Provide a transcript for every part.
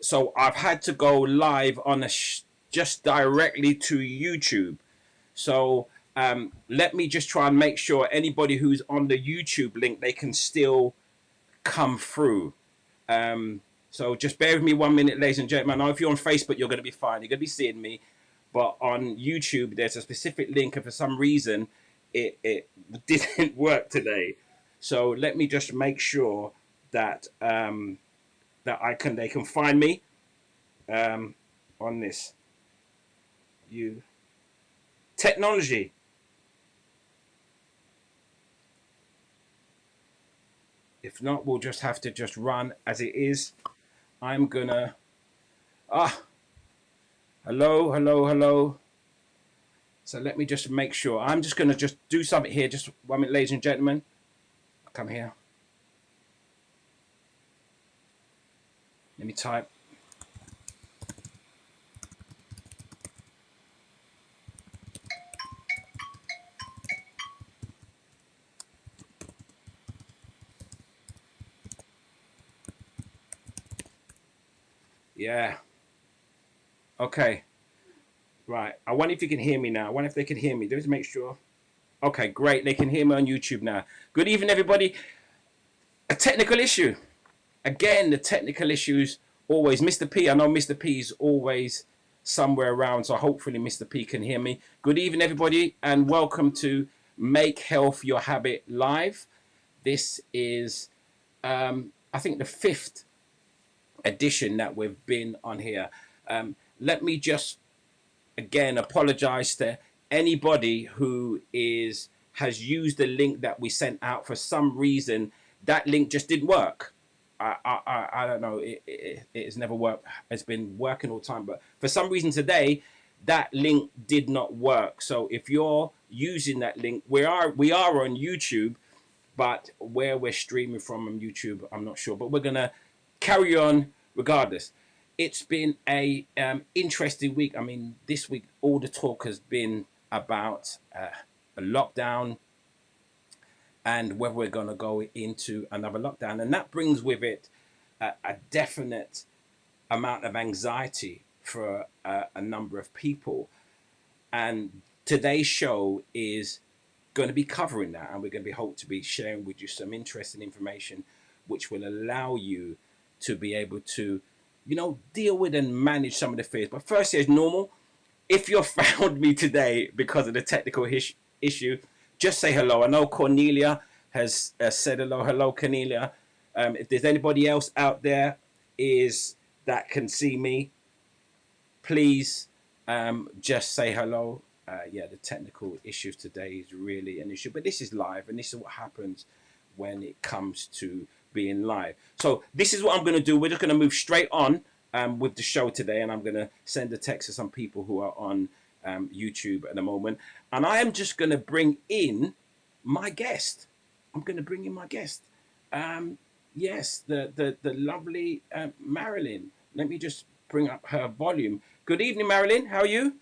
So I've had to go live on just directly to YouTube. So let me just try and make sure anybody who's on the YouTube link, they can still come through. So just bear with me 1 minute, ladies and gentlemen. I know if you're on Facebook, you're going to be fine. You're going to be seeing me. But on YouTube, there's a specific link, and for some reason, it didn't work today. So let me just make sure that that they can find me on this. Technology. If not, we'll just have to just run as it is. I'm gonna hello. So let me just make sure. I'm just gonna just do something here. Just 1 minute, ladies and gentlemen. Come here. Let me type. Yeah. Okay. Right. I wonder if you can hear me now. I wonder if they can hear me. Let's make sure. Okay, great. They can hear me on YouTube now. Good evening, everybody. A technical issue. Again, the technical issues always. Mr. P, I know Mr. P is always somewhere around, so hopefully Mr. P can hear me. Good evening, everybody, and welcome to Make Health Your Habit Live. This is, I think, the 5th edition that we've been on here. Let me just again apologize to anybody who has used the link that we sent out. For some reason that link just didn't work. I don't know, it has never worked. It's been working all the time, but for some reason today that link did not work. So if you're using that link, we are on YouTube, but where we're streaming from on YouTube, I'm not sure, but we're gonna carry on regardless. It's been a interesting week. I mean, this week all the talk has been about a lockdown and whether we're going to go into another lockdown, and that brings with it a definite amount of anxiety for a number of people. And today's show is going to be covering that, and we're going to hope to be sharing with you some interesting information which will allow you to be able to, deal with and manage some of the fears. But first, as normal, if you found me today because of the technical issue, just say hello. I know Cornelia has said hello. Hello, Cornelia. If there's anybody else out there that can see me, please just say hello. Yeah, the technical issues today is really an issue, but this is live, and this is what happens when it comes to being live. So this is what I'm going to do. We're just going to move straight on with the show today, and I'm going to send a text to some people who are on YouTube at the moment, and I am just going to bring in my guest. I'm going to bring in my guest. Yes, the lovely Marilyn. Let me just bring up her volume. Good evening, Marilyn. How are you?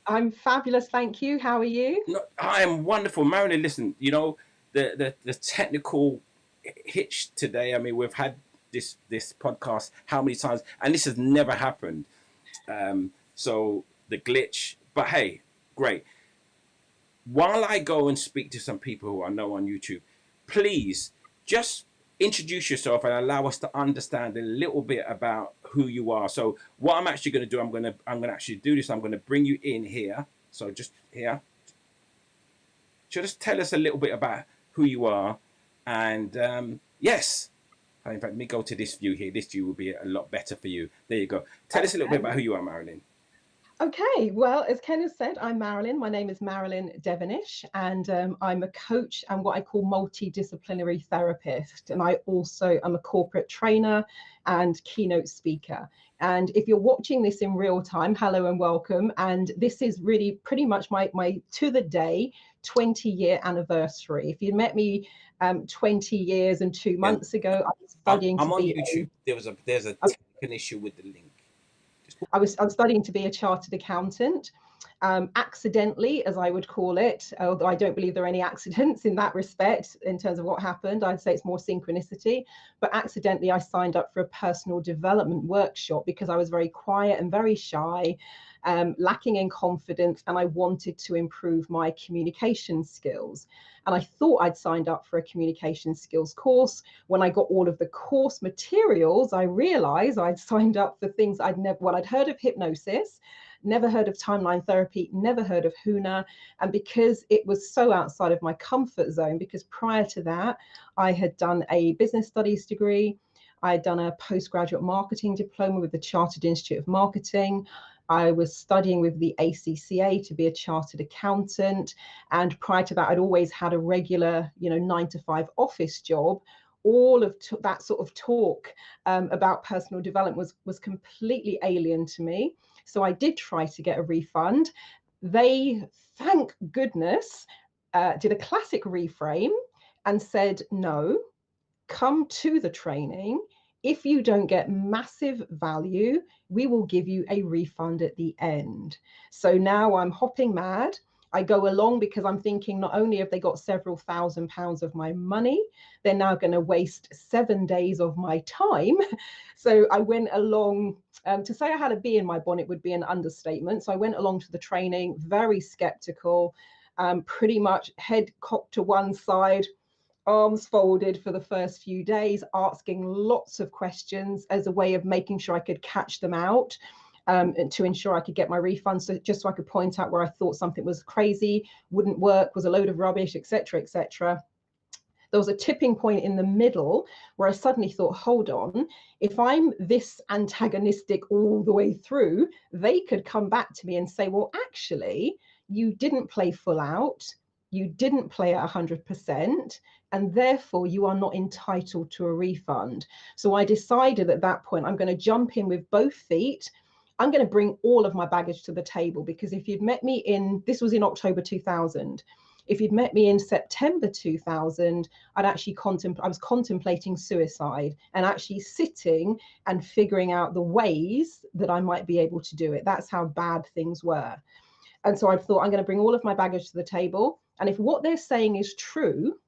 I'm fabulous, thank you. How are you? No, I am wonderful, Marilyn. Listen, the technical hitch today. I mean, we've had this podcast how many times, and this has never happened. So the glitch, but hey, great. While I go and speak to some people who I know on YouTube, please just introduce yourself and allow us to understand a little bit about who you are. So what I'm actually going to do, I'm going to actually do this. I'm going to bring you in here. So just here. So just tell us a little bit about who you are. And yes, in fact, let me go to this view here. This view will be a lot better for you. There you go. Tell us a little bit about who you are, Marilyn. Okay, well, as Ken has said, I'm Marilyn. My name is Marilyn Devonish, and I'm a coach and what I call multidisciplinary therapist. And I also am a corporate trainer and keynote speaker. And if you're watching this in real time, hello and welcome. And this is really pretty much my to the day 20-year anniversary. If you met me 20 years and 2 months ago, I was studying I'm to on be YouTube. There's a technical issue with the link. I was studying to be a chartered accountant, accidentally, as I would call it, although I don't believe there are any accidents in that respect in terms of what happened. I'd say it's more synchronicity. But accidentally, I signed up for a personal development workshop because I was very quiet and very shy, lacking in confidence, and I wanted to improve my communication skills. And I thought I'd signed up for a communication skills course. When I got all of the course materials, I realized I'd signed up for things I'd never, well, I'd heard of hypnosis, never heard of timeline therapy, never heard of HUNA. And because it was so outside of my comfort zone, because prior to that, I had done a business studies degree, I had done a postgraduate marketing diploma with the Chartered Institute of Marketing. I was studying with the ACCA to be a chartered accountant. And prior to that, I'd always had a regular, 9-to-5 office job. All of that sort of talk about personal development was completely alien to me. So I did try to get a refund. They, thank goodness, did a classic reframe and said, no, come to the training. If you don't get massive value, we will give you a refund at the end. So now I'm hopping mad. I go along because I'm thinking not only have they got several £1,000s of my money, they're now going to waste 7 days of my time. So I went along. To say I had a bee in my bonnet would be an understatement. So I went along to the training, very skeptical, pretty much head cocked to one side, arms folded for the first few days, asking lots of questions as a way of making sure I could catch them out. And to ensure I could get my refund, so just so I could point out where I thought something was crazy, wouldn't work, was a load of rubbish, etc., etc. There was a tipping point in the middle where I suddenly thought, hold on, if I'm this antagonistic all the way through, they could come back to me and say, well, actually, you didn't play full out, you didn't play at 100%, and therefore you are not entitled to a refund. So I decided at that point, I'm going to jump in with both feet. I'm going to bring all of my baggage to the table, because if you'd met me this was in October 2000. If you'd met me in September 2000, I was contemplating suicide and actually sitting and figuring out the ways that I might be able to do it. That's how bad things were. And so I thought, I'm going to bring all of my baggage to the table. And if what they're saying is true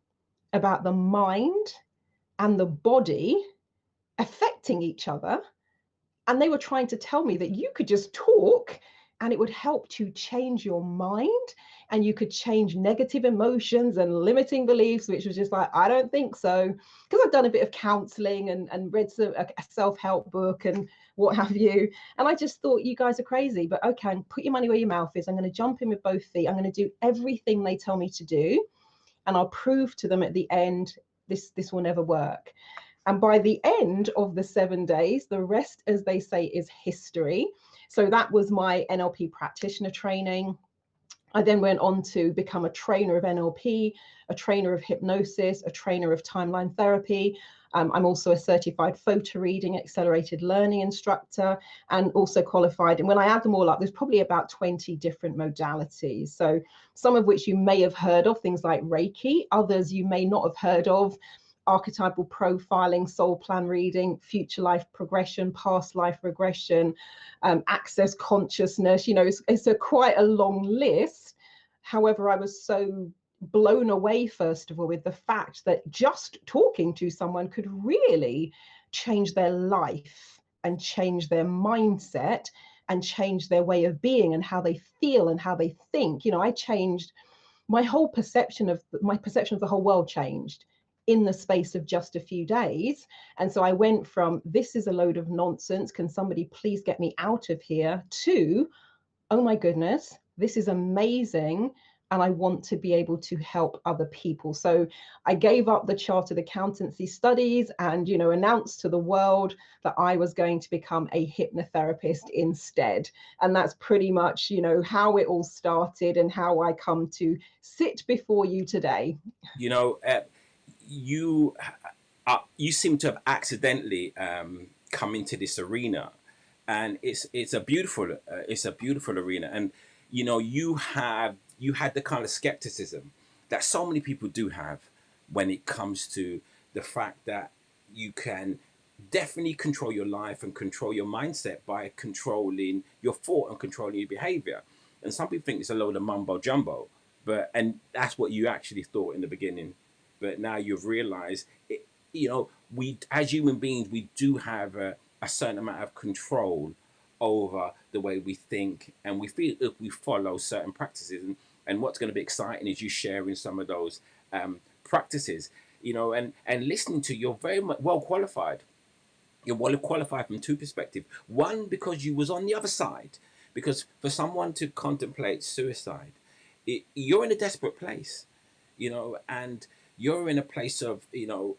about the mind and the body affecting each other, and they were trying to tell me that you could just talk and it would help to change your mind, and you could change negative emotions and limiting beliefs, which was just like, I don't think so. Because I've done a bit of counseling and read a self-help book and what have you. And I just thought, you guys are crazy, but okay, put your money where your mouth is. I'm going to jump in with both feet. I'm going to do everything they tell me to do. And I'll prove to them at the end, this will never work. And by the end of the 7 days, the rest, as they say, is history. So that was my NLP practitioner training. I then went on to become a trainer of NLP, a trainer of hypnosis, a trainer of timeline therapy. I'm also a certified photo reading, accelerated learning instructor, and also qualified. And when I add them all up, there's probably about 20 different modalities. So some of which you may have heard of, things like Reiki, others you may not have heard of. Archetypal profiling, soul plan reading, future life progression, past life regression, access consciousness. It's quite a long list. However, I was so blown away, first of all, with the fact that just talking to someone could really change their life and change their mindset and change their way of being and how they feel and how they think. I changed my perception of the whole world changed in the space of just a few days. And so I went from, this is a load of nonsense, can somebody please get me out of here, to, oh my goodness, this is amazing, and I want to be able to help other people. So I gave up the chartered accountancy studies and, announced to the world that I was going to become a hypnotherapist instead. And that's pretty much, how it all started and how I come to sit before you today. You seem to have accidentally come into this arena, and it's a beautiful arena. And you had the kind of skepticism that so many people do have when it comes to the fact that you can definitely control your life and control your mindset by controlling your thought and controlling your behavior. And some people think it's a load of mumbo jumbo, and that's what you actually thought in the beginning. But now you've realized it, we as human beings, we do have a certain amount of control over the way we think and we feel if we follow certain practices. And what's going to be exciting is you sharing some of those practices, and listening to you're very much well qualified. You're well qualified from two perspectives. One, because you was on the other side. Because for someone to contemplate suicide, you're in a desperate place, and you're in a place of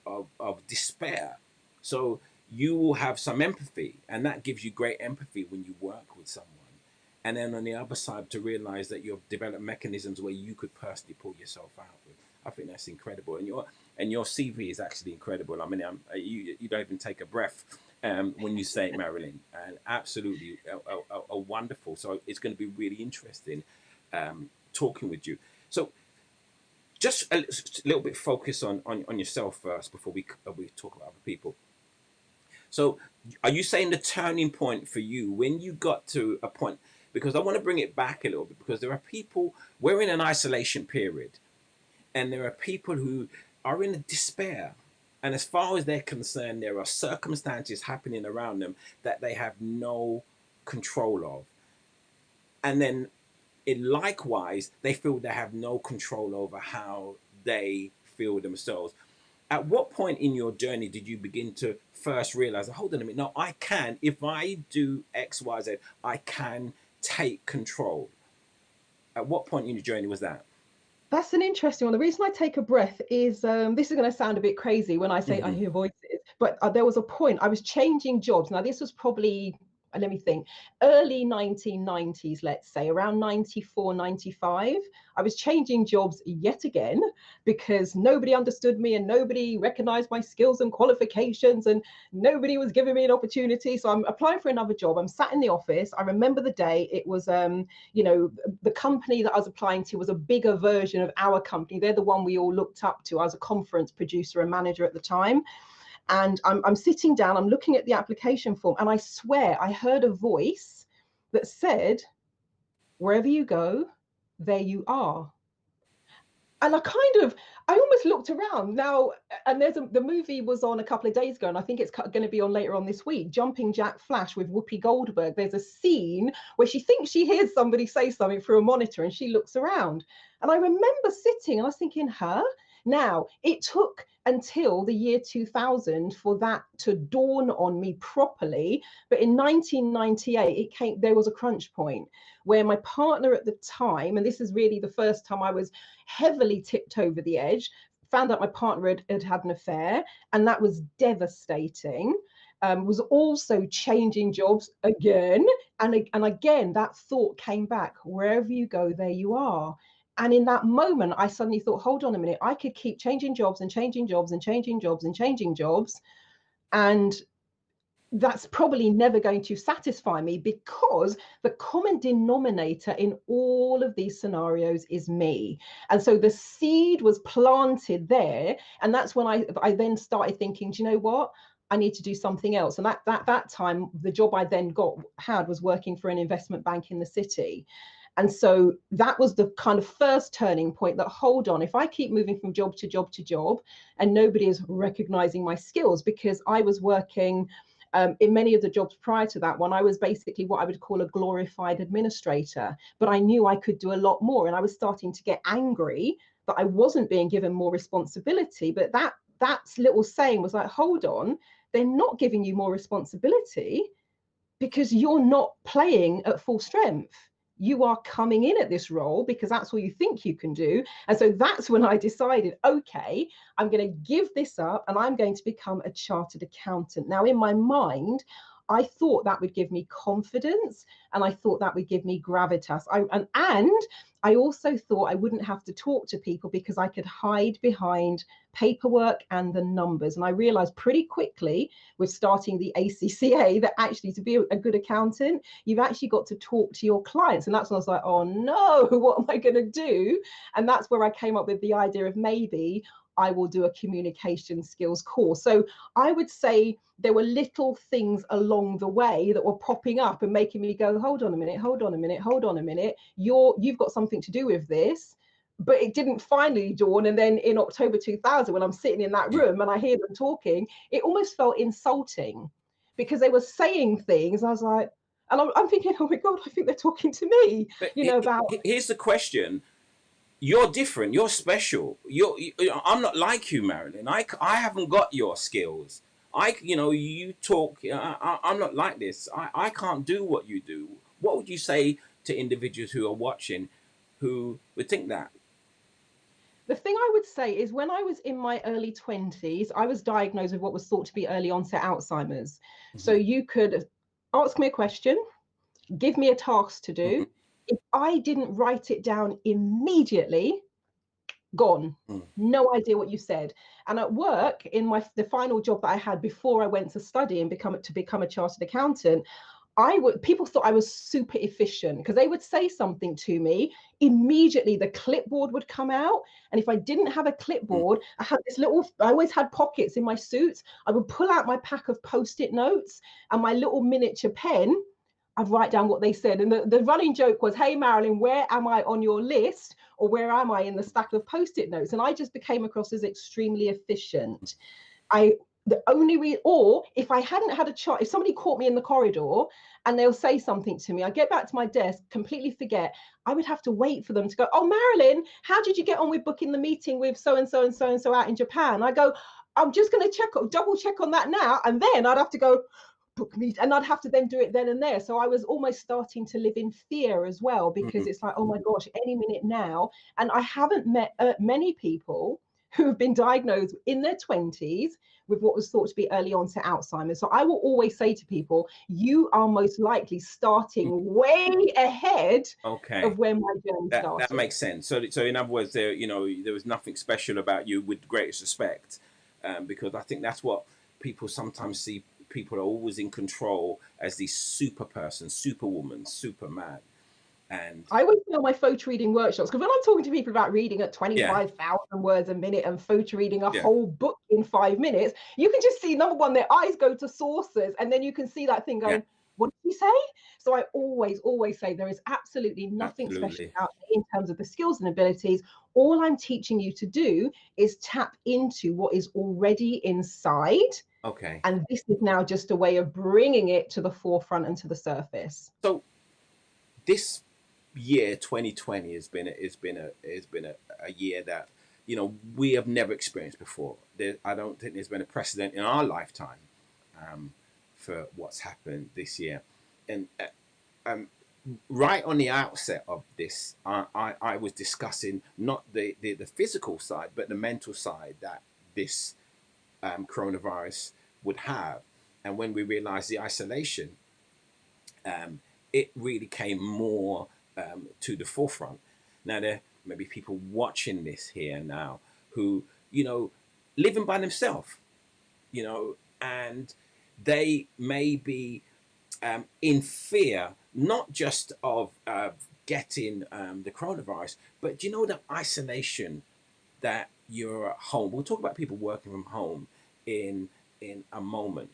of despair. So you will have some empathy, and that gives you great empathy when you work with someone. And then on the other side, to realize that you've developed mechanisms where you could personally pull yourself out. I think that's incredible, and your CV is actually incredible. I mean, you don't even take a breath when you say it, Marilyn, and absolutely a wonderful. So it's going to be really interesting talking with you. So just a little bit focus on yourself first before we talk about other people. So are you saying the turning point for you when you got to a point? Because I want to bring it back a little bit, because there are people, we're in an isolation period, and there are people who are in a despair. And as far as they're concerned, there are circumstances happening around them that they have no control of. And then, likewise, they feel they have no control over how they feel themselves. At what point in your journey did you begin to first realize, hold on a minute, no, I can, if I do X, Y, Z, I can take control? At what point in your journey was that? That's an interesting one. The reason I take a breath is this is going to sound a bit crazy when I say I Mm-hmm. hear voices, but there was a point I was changing jobs. Now, this was probably, let me think, early 1990s, let's say, around 94, 95. I was changing jobs yet again because nobody understood me and nobody recognized my skills and qualifications and nobody was giving me an opportunity. So I'm applying for another job. I'm sat in the office. I remember the day. It was, the company that I was applying to was a bigger version of our company. They're the one we all looked up to. I was a conference producer and manager at the time. And I'm sitting down, I'm looking at the application form, and I swear I heard a voice that said, wherever you go, there you are. And I almost looked around now, and the movie was on a couple of days ago, and I think it's going to be on later on this week, Jumping Jack Flash with Whoopi Goldberg. There's a scene where she thinks she hears somebody say something through a monitor, and she looks around. And I remember sitting, and I was thinking, her? Now, it took until the year 2000 for that to dawn on me properly. But in 1998, there was a crunch point where my partner at the time, and this is really the first time I was heavily tipped over the edge, found out my partner had an affair, and that was devastating. Was also changing jobs again. And again, that thought came back, wherever you go, there you are. And in that moment, I suddenly thought, hold on a minute, I could keep changing jobs and changing jobs and changing jobs and changing jobs. And that's probably never going to satisfy me, because the common denominator in all of these scenarios is me. And so the seed was planted there. And that's when I then started thinking, do you know what? I need to do something else. And that time, the job I then had was working for an investment bank in the city. And so that was the kind of first turning point that, hold on, if I keep moving from job to job to job and nobody is recognizing my skills, because I was working in many of the jobs prior to that one, I was basically what I would call a glorified administrator, but I knew I could do a lot more. And I was starting to get angry that I wasn't being given more responsibility. But that little saying was like, hold on, they're not giving you more responsibility because you're not playing at full strength. You are coming in at this role because that's what you think you can do. And so that's when I decided, okay, I'm going to give this up and I'm going to become a chartered accountant. Now, in my mind, I thought that would give me confidence, and I thought that would give me gravitas. And I also thought I wouldn't have to talk to people because I could hide behind paperwork and the numbers. And I realized pretty quickly with starting the ACCA that actually to be a good accountant, you've actually got to talk to your clients. And that's when I was like, oh no, what am I going to do? And that's where I came up with the idea of maybe I will do a communication skills course. So I would say there were little things along the way that were popping up and making me go, hold on a minute, hold on a minute, hold on a minute. You've got something to do with this. But it didn't finally dawn. And then in October 2000, when I'm sitting in that room and I hear them talking, it almost felt insulting because they were saying things. I was like, and I'm thinking, oh my God, I think they're talking to me, But about. here's the question. You're different. You're special. I'm not like you, Marilyn. I haven't got your skills. You talk. I'm not like this. I can't do what you do. What would you say to individuals who are watching, who would think that? The thing I would say is when I was in my early 20s, I was diagnosed with what was thought to be early onset Alzheimer's. So Mm-hmm. you could ask me a question, give me a task to Mm-hmm. do. If I didn't write it down immediately, gone. Mm. No idea what you said. And at work, in the final job that I had before I went to study and become a chartered accountant, people thought I was super efficient because they would say something to me, immediately the clipboard would come out. And if I didn't have a Mm. clipboard, I always had pockets in my suits. I would pull out my pack of post-it notes and my little miniature pen. I'd write down what they said. And the running joke was, hey, Marilyn, where am I on your list? Or where am I in the stack of post-it notes? And I just became across as extremely efficient. Or if I hadn't had a chart, if somebody caught me in the corridor and they'll say something to me, I get back to my desk, completely forget. I would have to wait for them to go, oh, Marilyn, how did you get on with booking the meeting with so-and-so and so-and-so out in Japan? I go, I'm just going to double check on that now. And then I'd have to go, book me, and I'd have to then do it then and there. So I was almost starting to live in fear as well, because it's like, oh my gosh, any minute now. And I haven't met many people who have been diagnosed in their 20s with what was thought to be early onset Alzheimer's. So I will always say to people, you are most likely starting way ahead Okay. of where my journey That started. makes sense. So in other words, there was nothing special about you, with the greatest respect, because I think that's what people sometimes see. People are always in control as these super person, superwoman, superman, and I always do my photo reading workshops, because when I'm talking to people about reading at yeah, 25,000 words a minute and photo reading a yeah, whole book in 5 minutes, you can just see, number one, their eyes go to sources, and then you can see that thing yeah, going, what did he say? So I always say there is absolutely nothing special absolutely. out there in terms of the skills and abilities. All I'm teaching you to do is tap into what is already inside. Okay. And this is now just a way of bringing it to the forefront and to the surface. So this year 2020 has been a year that we have never experienced before. I don't think there's been a precedent in our lifetime for what's happened this year. And right on the outset of this, I was discussing not the physical side, but the mental side that this coronavirus would have. And when we realized the isolation, um, it really came more to the forefront. Now, there may be people watching this here now who, living by themselves, and they may be in fear, not just of getting the coronavirus, but the isolation that you're at home. We'll talk about people working from home in a moment.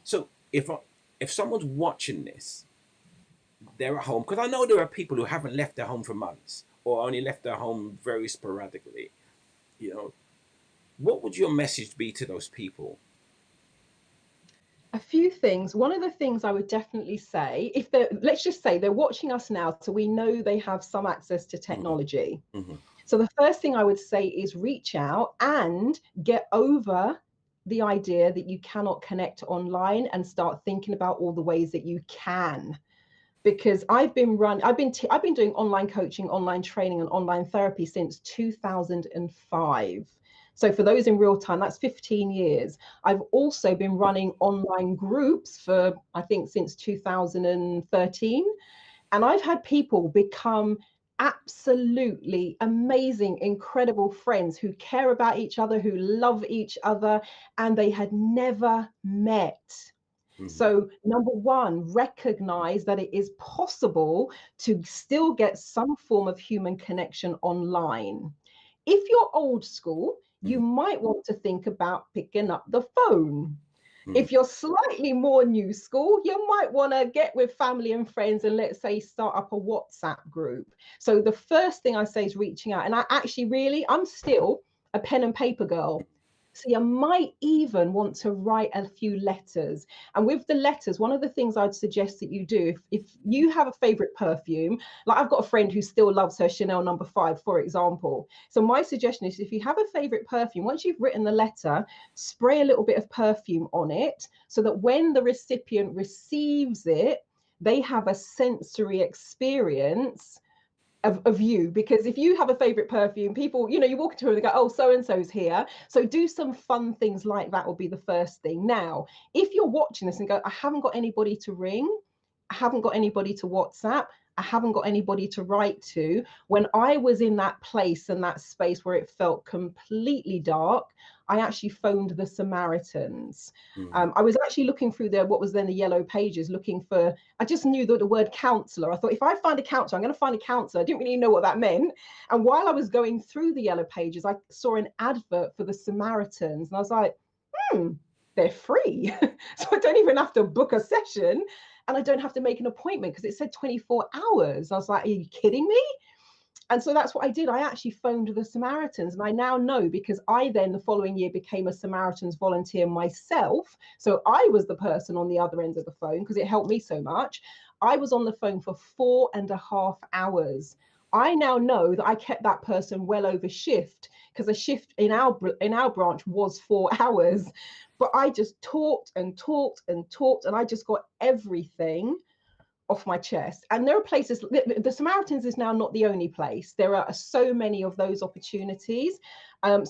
So if someone's watching this, they're at home, because I know there are people who haven't left their home for months or only left their home very sporadically. You know, what would your message be to those people? A few things. One of the things I would definitely say, if let's just say they're watching us now, so we know they have some access to Mm-hmm. technology. Mm-hmm. So the first thing I would say is reach out and get over the idea that you cannot connect online, and start thinking about all the ways that you can. Because I've been doing online coaching, online training, and online therapy since 2005. So for those in real time, that's 15 years. I've also been running online groups for, I think, since 2013. And I've had people become absolutely amazing, incredible friends who care about each other, who love each other, and they had never met. Mm-hmm. So, number one, recognize that it is possible to still get some form of human connection online. If you're old school, you might want to think about picking up the phone. Mm. If you're slightly more new school, you might want to get with family and friends and, let's say, start up a WhatsApp group. So the first thing I say is reaching out. And I'm still a pen and paper girl. So you might even want to write a few letters. And with the letters, one of the things I'd suggest that you do, if you have a favorite perfume, like I've got a friend who still loves her Chanel No. 5, for example. So my suggestion is, if you have a favorite perfume, once you've written the letter, spray a little bit of perfume on it so that when the recipient receives it, they have a sensory experience of you. Because if you have a favorite perfume, people, you walk into it and they go, oh, so and so's here. So do some fun things like that will be the first thing. Now, if you're watching this and go, I haven't got anybody to ring, I haven't got anybody to WhatsApp, I haven't got anybody to write to. When I was in that place and that space where it felt completely dark, I actually phoned the Samaritans. I was actually looking through what was then the yellow pages, looking for, I just knew the word counselor. I thought, if I find a counselor, I'm going to find a counselor. I didn't really know what that meant. And while I was going through the yellow pages, I saw an advert for the Samaritans. And I was like, they're free. So I don't even have to book a session. And I don't have to make an appointment because it said 24 hours. I was like, are you kidding me? And so that's what I did. I actually phoned the Samaritans. And I now know, because I then the following year became a Samaritans volunteer myself. So I was the person on the other end of the phone because it helped me so much. I was on the phone for 4.5 hours. I now know that I kept that person well over shift, because a shift in our branch was 4 hours. But I just talked and talked and talked, and I just got everything off my chest. And there are places, the Samaritans is now not the only place. There are so many of those opportunities. And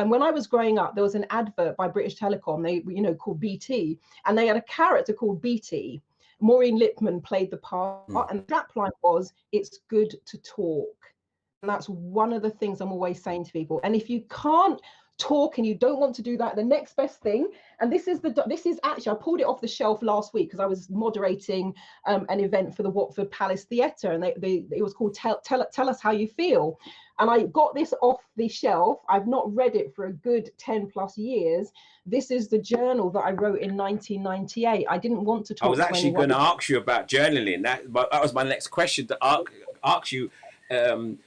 when I was growing up, there was an advert by British Telecom, they called BT, and they had a character called BT. Maureen Lipman played the part, and the strapline was, it's good to talk. And that's one of the things I'm always saying to people. And if you can't talk and you don't want to do that, the next best thing, and this is actually, I pulled it off the shelf last week because I was moderating an event for the Watford Palace Theatre, and it was called Tell Us How You Feel. And I got this off the shelf. I've not read it for a good 10 plus years. This is the journal that I wrote in 1998. I didn't want to talk. I was actually going to ask you about journaling. That was my next question to ask you,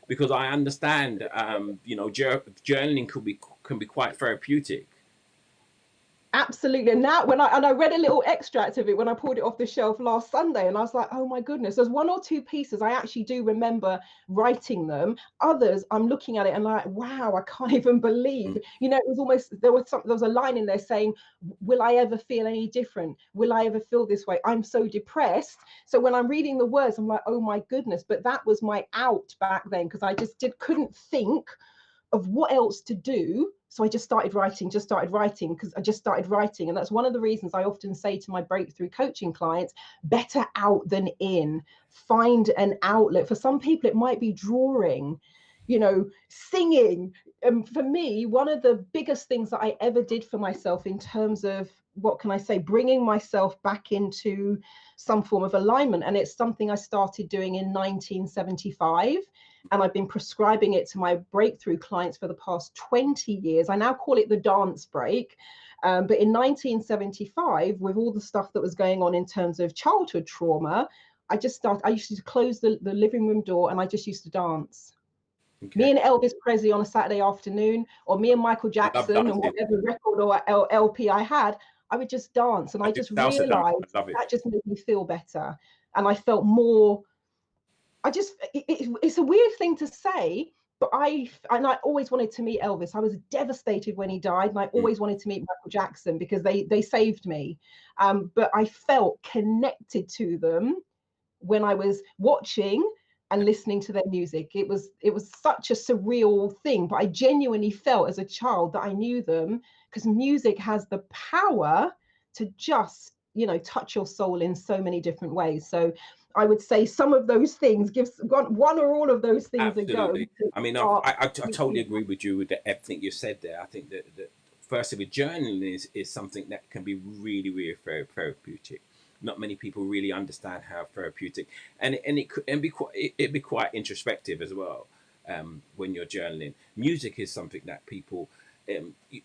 because I understand, journaling can be quite therapeutic. Absolutely. And now I read a little extract of it when I pulled it off the shelf last Sunday, and I was like, oh my goodness, there's one or two pieces I actually do remember writing them. Others I'm looking at it and like, wow, I can't even believe, it was almost, there was a line in there saying, will I ever feel any different? Will I ever feel this way? I'm so depressed. So when I'm reading the words, I'm like, oh my goodness. But that was my out back then, because I just couldn't think of what else to do. So I just started writing, because I just started writing. And that's one of the reasons I often say to my breakthrough coaching clients, better out than in. Find an outlet. For some people, it might be drawing, singing. For me, one of the biggest things that I ever did for myself in terms of, what can I say, bringing myself back into some form of alignment. And it's something I started doing in 1975. And I've been prescribing it to my breakthrough clients for the past 20 years. I now call it the dance break. But in 1975, with all the stuff that was going on in terms of childhood trauma, I used to close the living room door and I just used to dance. Okay. Me and Elvis Presley on a Saturday afternoon, or me and Michael Jackson, and whatever record or LP I had, I would just dance. And I just realized that just made me feel better. And I felt more, it's a weird thing to say, but I always wanted to meet Elvis. I was devastated when he died, and I always wanted to meet Michael Jackson because they saved me. But I felt connected to them when I was watching and listening to their music. It was such a surreal thing, but I genuinely felt as a child that I knew them, because music has the power to just, touch your soul in so many different ways. So I would say some of those things, give one or all of those things a go. I mean, I totally agree with you with everything you said there. I think that firstly, with journaling is something that can be really, really very therapeutic. Not many people really understand how therapeutic, and it be quite introspective as well. when you're journaling. Music is something that people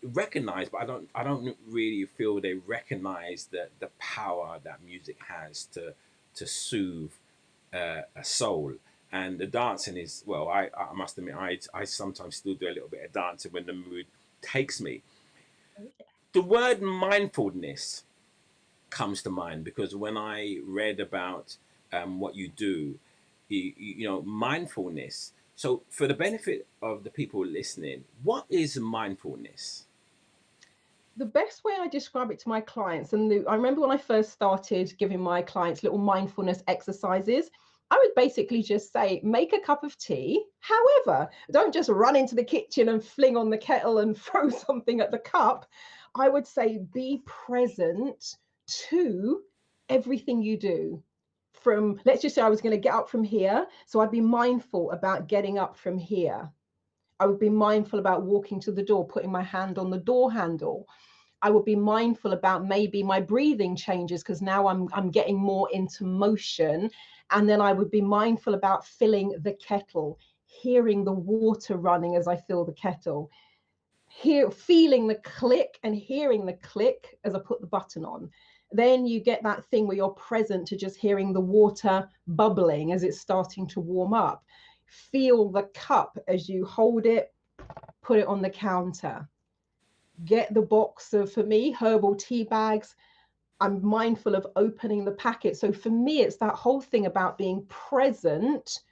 recognize, but I don't really feel they recognize the power that music has to soothe a soul. And the dancing is, well, I must admit, I sometimes still do a little bit of dancing when the mood takes me. The word mindfulness comes to mind because when I read about what you do, mindfulness. So, for the benefit of the people listening, what is mindfulness? The best way I describe it to my clients, and I remember when I first started giving my clients little mindfulness exercises, I would basically just say, make a cup of tea. However, don't just run into the kitchen and fling on the kettle and throw something at the cup. I would say, be present to everything you do. From, let's just say I was going to get up from here. So I'd be mindful about getting up from here. I would be mindful about walking to the door, putting my hand on the door handle. I would be mindful about maybe my breathing changes because now I'm getting more into motion. And then I would be mindful about filling the kettle, hearing the water running as I fill the kettle, feeling the click and hearing the click as I put the button on. Then you get that thing where you're present to just hearing the water bubbling as it's starting to warm up. Feel the cup as you hold it, put it on the counter. Get the box of, for me, herbal tea bags. I'm mindful of opening the packet. So for me, it's that whole thing about being present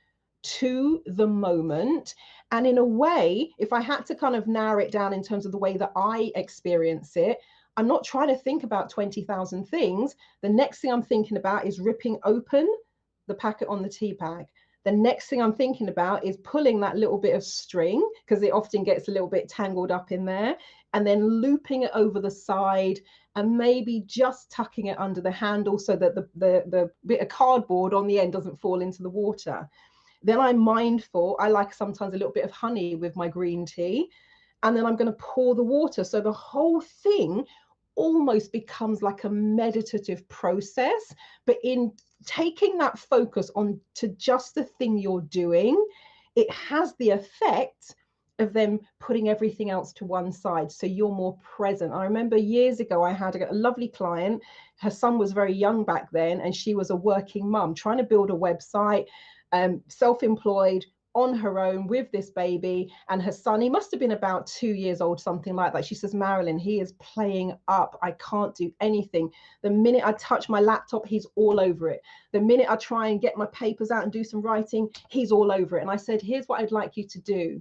to the moment. And in a way, if I had to kind of narrow it down in terms of the way that I experience it, I'm not trying to think about 20,000 things. The next thing I'm thinking about is ripping open the packet on the tea bag. The next thing I'm thinking about is pulling that little bit of string, because it often gets a little bit tangled up in there, and then looping it over the side and maybe just tucking it under the handle so that the bit of cardboard on the end doesn't fall into the water. Then I'm mindful. I like sometimes a little bit of honey with my green tea. And then I'm going to pour the water. So the whole thing almost becomes like a meditative process. But in taking that focus on to just the thing you're doing, it has the effect of them putting everything else to one side. So you're more present. I remember years ago, I had a lovely client. Her son was very young back then, and she was a working mum trying to build a website, self-employed, on her own with this baby and her son. He must have been about 2 years old, something like that. She says, Marilyn, he is playing up. I can't do anything. The minute I touch my laptop, he's all over it. The minute I try and get my papers out and do some writing, he's all over it. And I said, here's what I'd like you to do.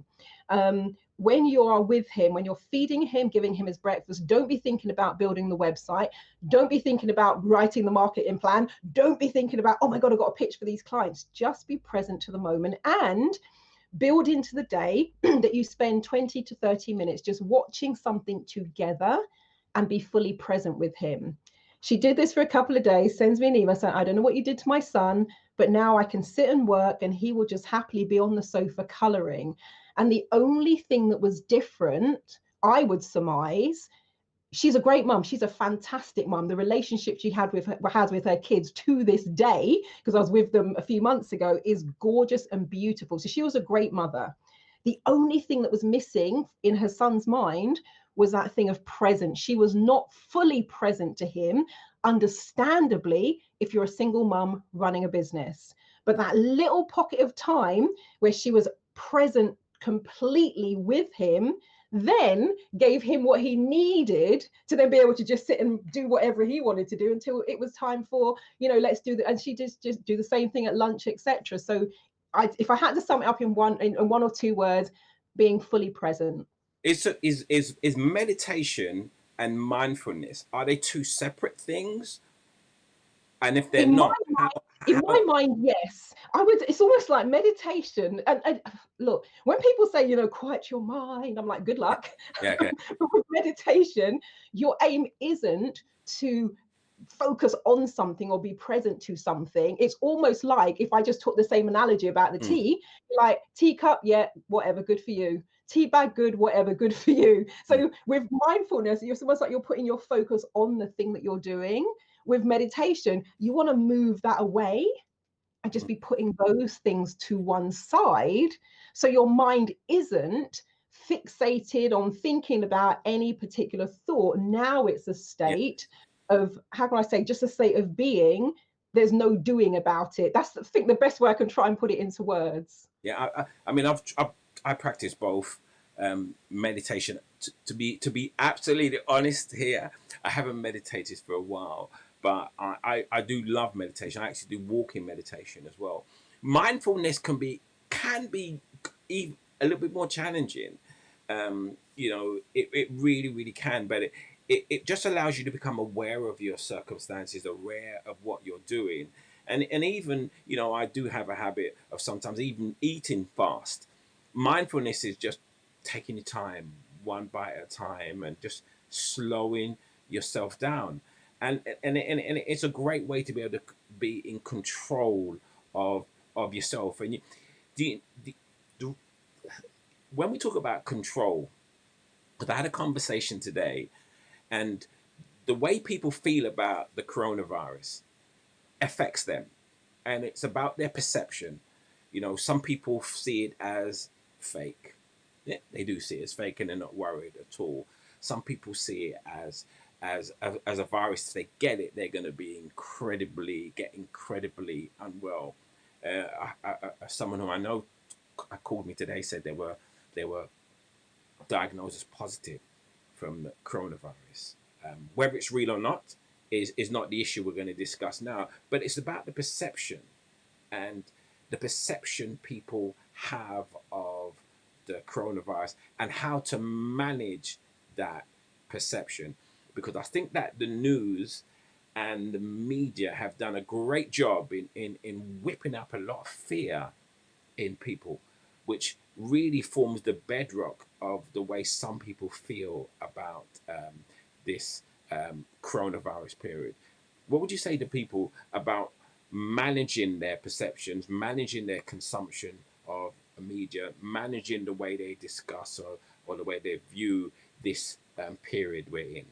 When you are with him, when you're feeding him, giving him his breakfast, don't be thinking about building the website. Don't be thinking about writing the marketing plan. Don't be thinking about, oh my God, I've got a pitch for these clients. Just be present to the moment and build into the day that you spend 20 to 30 minutes just watching something together and be fully present with him. She did this for a couple of days, sends me an email saying, I don't know what you did to my son, but now I can sit and work and he will just happily be on the sofa coloring. And the only thing that was different, I would surmise, she's a great mum. She's a fantastic mum. The relationship she has with her kids to this day, because I was with them a few months ago, is gorgeous and beautiful. So she was a great mother. The only thing that was missing in her son's mind was that thing of presence. She was not fully present to him, understandably, if you're a single mum running a business. But that little pocket of time where she was present completely with him then gave him what he needed to then be able to just sit and do whatever he wanted to do until it was time for, let's do that. And she just do the same thing at lunch, etc. So if I had to sum it up in one or two words, being fully present. Is meditation and mindfulness, are they two separate things? And if they're In my not, mind, in my mind, yes. It's almost like meditation. And look, when people say, quiet your mind, I'm like, good luck. yeah, okay. But with meditation, your aim isn't to focus on something or be present to something. It's almost like, if I just took the same analogy about the tea, like teacup, yeah, whatever, good for you. Tea bag, good, whatever, good for you. So with mindfulness, it's almost like you're putting your focus on the thing that you're doing. With meditation, you want to move that away and just be putting those things to one side, so your mind isn't fixated on thinking about any particular thought. Now it's a Yeah. state of, how can I say, just a state of being. There's no doing about it. That's, I think, the best way I can try and put it into words. Yeah, I mean, I practice both meditation. To be absolutely honest here, I haven't meditated for a while, but I do love meditation. I actually do walking meditation as well. Mindfulness can be a little bit more challenging. It really can, but it just allows you to become aware of your circumstances, aware of what you're doing. And even, I do have a habit of sometimes even eating fast. Mindfulness is just taking your time, one bite at a time, and just slowing yourself down. And it's a great way to be able to be in control of yourself. And do, you- do, when we talk about control, because I had a conversation today, and the way people feel about the coronavirus affects them, and it's about their perception. Some people see it as fake. Yeah, they do see it as fake, and they're not worried at all. Some people see it as a virus. If they get it, they're going to be incredibly unwell. Someone who I know called me today, said they were diagnosed as positive from the coronavirus. Whether it's real or not is not the issue we're going to discuss now, but it's about the perception, and the perception people have of the coronavirus, and how to manage that perception. Because I think that the news and the media have done a great job in whipping up a lot of fear in people, which really forms the bedrock of the way some people feel about this coronavirus period. What would you say to people about managing their perceptions, managing their consumption of media, managing the way they discuss, or the way they view this period we're in?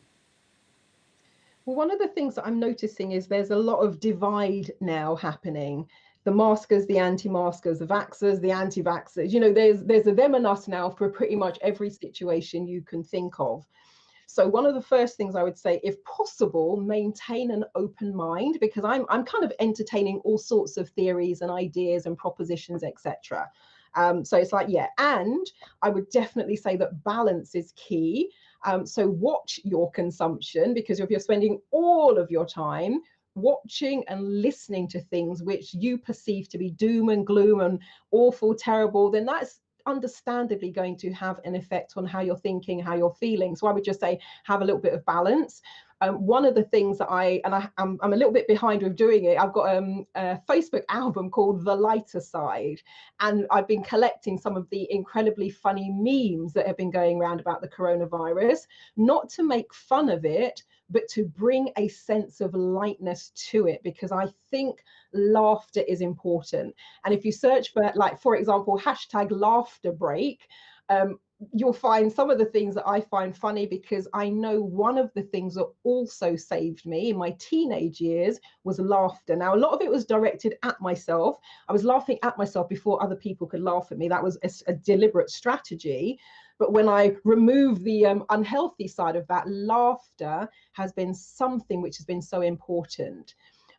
Well, one of the things that I'm noticing is there's a lot of divide now happening. The maskers, the anti-maskers, the vaxxers, the anti-vaxxers. There's a them and us now for pretty much every situation you can think of. So one of the first things I would say, if possible, maintain an open mind, because I'm kind of entertaining all sorts of theories and ideas and propositions, etc. So it's like, yeah, and I would definitely say that balance is key. So watch your consumption, because if you're spending all of your time watching and listening to things which you perceive to be doom and gloom and awful, terrible, then that's understandably going to have an effect on how you're thinking, how you're feeling. So I would just say have a little bit of balance. One of the things that I'm a little bit behind with doing it. I've got a Facebook album called The Lighter Side, and I've been collecting some of the incredibly funny memes that have been going around about the coronavirus, not to make fun of it, but to bring a sense of lightness to it, because I think laughter is important. And if you search for, like, for example, hashtag laughter break, you'll find some of the things that I find funny, because I know one of the things that also saved me in my teenage years was laughter. Now, a lot of it was directed at myself. I was laughing at myself before other people could laugh at me. That was a deliberate strategy. But when I remove the unhealthy side of that, laughter has been something which has been so important.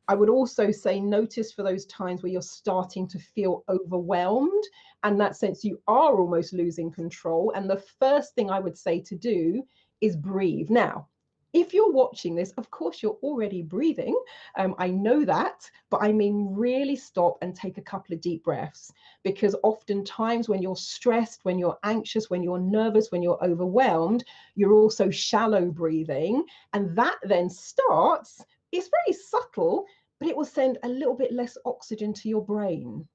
I would also say notice for those times where you're starting to feel overwhelmed, and that sense you are almost losing control. And the first thing I would say to do is breathe. Now, if you're watching this, of course, you're already breathing. I know that, but I mean, really stop and take a couple of deep breaths, because oftentimes when you're stressed, when you're anxious, when you're nervous, when you're overwhelmed, you're also shallow breathing. And that then starts, it's very subtle, but it will send a little bit less oxygen to your brain.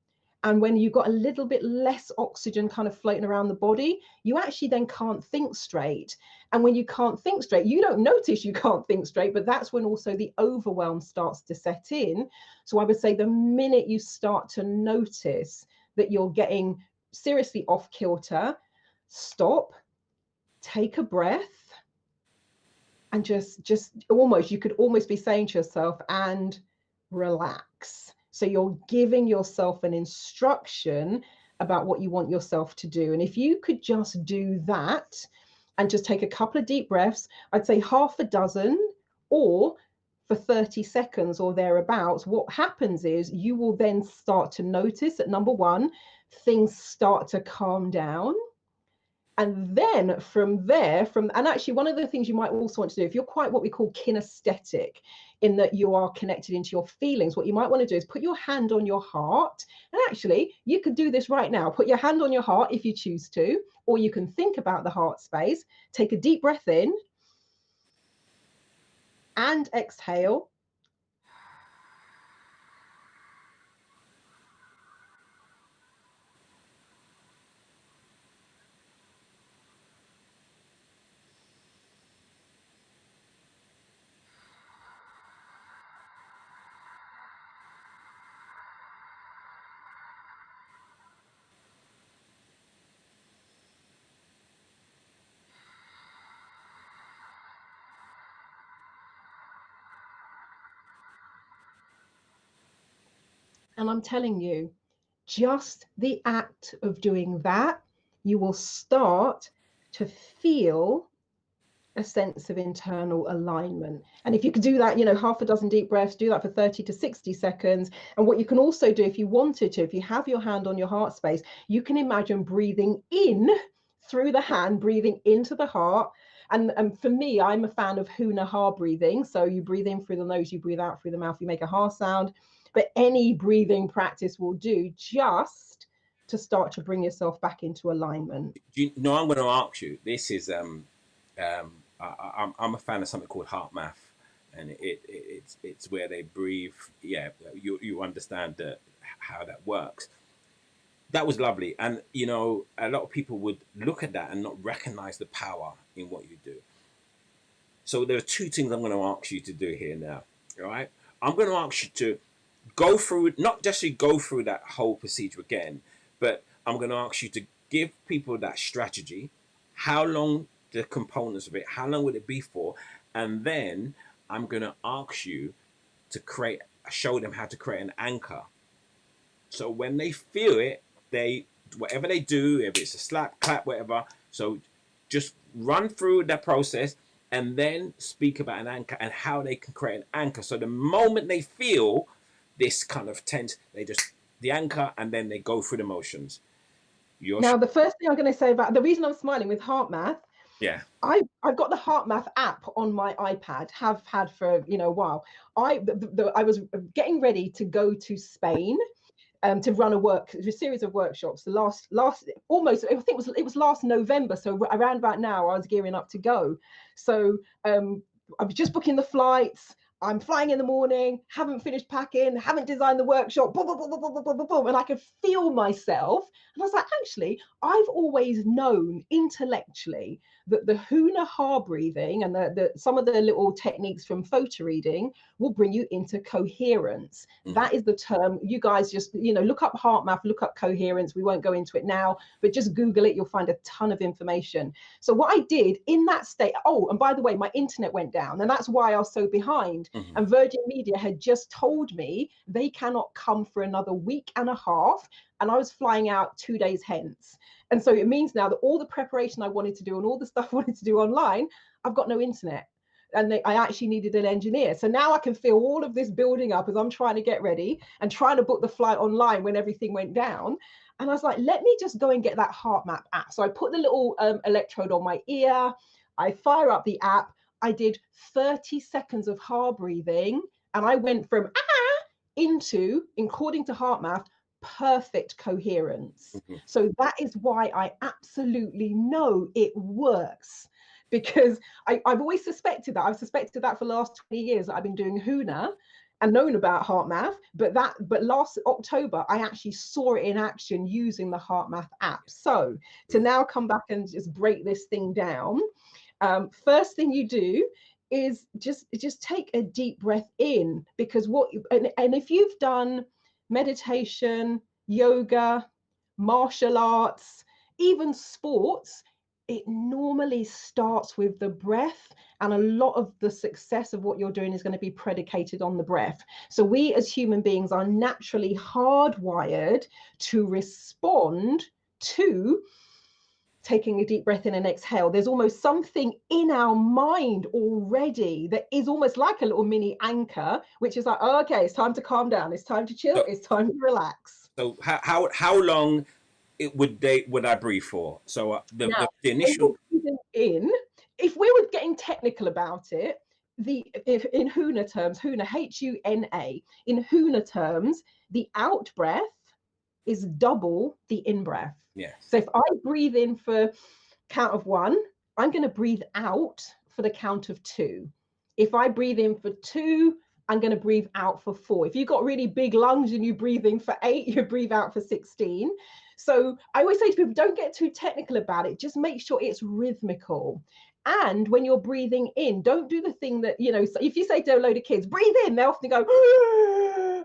And when you've got a little bit less oxygen kind of floating around the body, you actually then can't think straight. And when you can't think straight, you don't notice you can't think straight, but that's when also the overwhelm starts to set in. So I would say the minute you start to notice that you're getting seriously off kilter, stop, take a breath, and just almost, you could almost be saying to yourself, and relax. So you're giving yourself an instruction about what you want yourself to do. And if you could just do that and just take a couple of deep breaths, I'd say half a dozen, or for 30 seconds or thereabouts, what happens is you will then start to notice that, number one, things start to calm down. And then from there, and actually one of the things you might also want to do, if you're quite what we call kinesthetic, in that you are connected into your feelings, what you might want to do is put your hand on your heart. And actually, you could do this right now. Put your hand on your heart if you choose to, or you can think about the heart space. Take a deep breath in and exhale. And I'm telling you, just the act of doing that, you will start to feel a sense of internal alignment. And if you could do that, half a dozen deep breaths, do that for 30 to 60 seconds. And what you can also do, if you wanted to, if you have your hand on your heart space, you can imagine breathing in through the hand, breathing into the heart. And for me, I'm a fan of Huna Ha breathing. So you breathe in through the nose, you breathe out through the mouth, you make a ha sound. But any breathing practice will do, just to start to bring yourself back into alignment. I'm going to ask you. This is I'm a fan of something called heart math, and it's where they breathe. Yeah, you understand how that works. That was lovely, and a lot of people would look at that and not recognize the power in what you do. So there are two things I'm going to ask you to do here now. All right, I'm going to ask you to go through, not just go through that whole procedure again, but I'm going to ask you to give people that strategy, how long the components of it, how long would it be for, and then I'm going to ask you to show them how to create an anchor. So when they feel it, whatever they do, if it's a slap, clap, whatever, so just run through that process and then speak about an anchor and how they can create an anchor. So the moment they feel this kind of tense, they just the anchor, and then they go through the motions. Now, the first thing I'm going to say about the reason I'm smiling with heart math, yeah, I've got the heart math app on my iPad, have had for a while. I was getting ready to go to Spain to run a series of workshops. The last almost, I think it was last November, so around about now I was gearing up to go. So I was just booking the flights. I'm flying in the morning, haven't finished packing, haven't designed the workshop, boom, boom, boom, boom, boom, boom, boom, and I could feel myself. And I was like, actually, I've always known intellectually that the Huna Ha breathing and some of the little techniques from photo reading will bring you into coherence. Mm-hmm. That is the term. You guys just, look up heart math, look up coherence. We won't go into it now, but just Google it. You'll find a ton of information. So what I did in that state, and by the way, my internet went down, and that's why I was so behind. Mm-hmm. And Virgin Media had just told me they cannot come for another week and a half. And I was flying out 2 days hence. And so it means now that all the preparation I wanted to do and all the stuff I wanted to do online, I've got no internet. And I actually needed an engineer. So now I can feel all of this building up as I'm trying to get ready and trying to book the flight online when everything went down. And I was like, let me just go and get that heart map app. So I put the little electrode on my ear. I fire up the app. I did 30 seconds of heart breathing. And I went from into, according to heart math, perfect coherence. Mm-hmm. So that is why I absolutely know it works, because I've always suspected that. I've suspected that for the last 20 years that I've been doing Huna and known about heart math, but last October I actually saw it in action using the heart math app. So to now come back and just break this thing down, first thing you do is just take a deep breath in, because and if you've done meditation, yoga, martial arts, even sports, it normally starts with the breath, and a lot of the success of what you're doing is going to be predicated on the breath. So we as human beings are naturally hardwired to respond to taking a deep breath in and exhale. There's almost something in our mind already that is almost like a little mini anchor, which is like, oh, okay, it's time to calm down, it's time to chill, So, it's time to relax. so how long would I breathe for? So Now, the when initial. you're breathing in, if we were getting technical about it, if in Huna terms, Huna, Huna, in Huna terms, the out breath is double the in breath. Yes. So if I breathe in for count of 1, I'm going to breathe out for the count of 2. If I breathe in for 2, I'm going to breathe out for 4. If you've got really big lungs and you breathe in for 8, you breathe out for 16. So I always say to people, don't get too technical about it. Just make sure it's rhythmical. And when you're breathing in, don't do the thing that, you know, if you say to a load of kids, breathe in, they often go,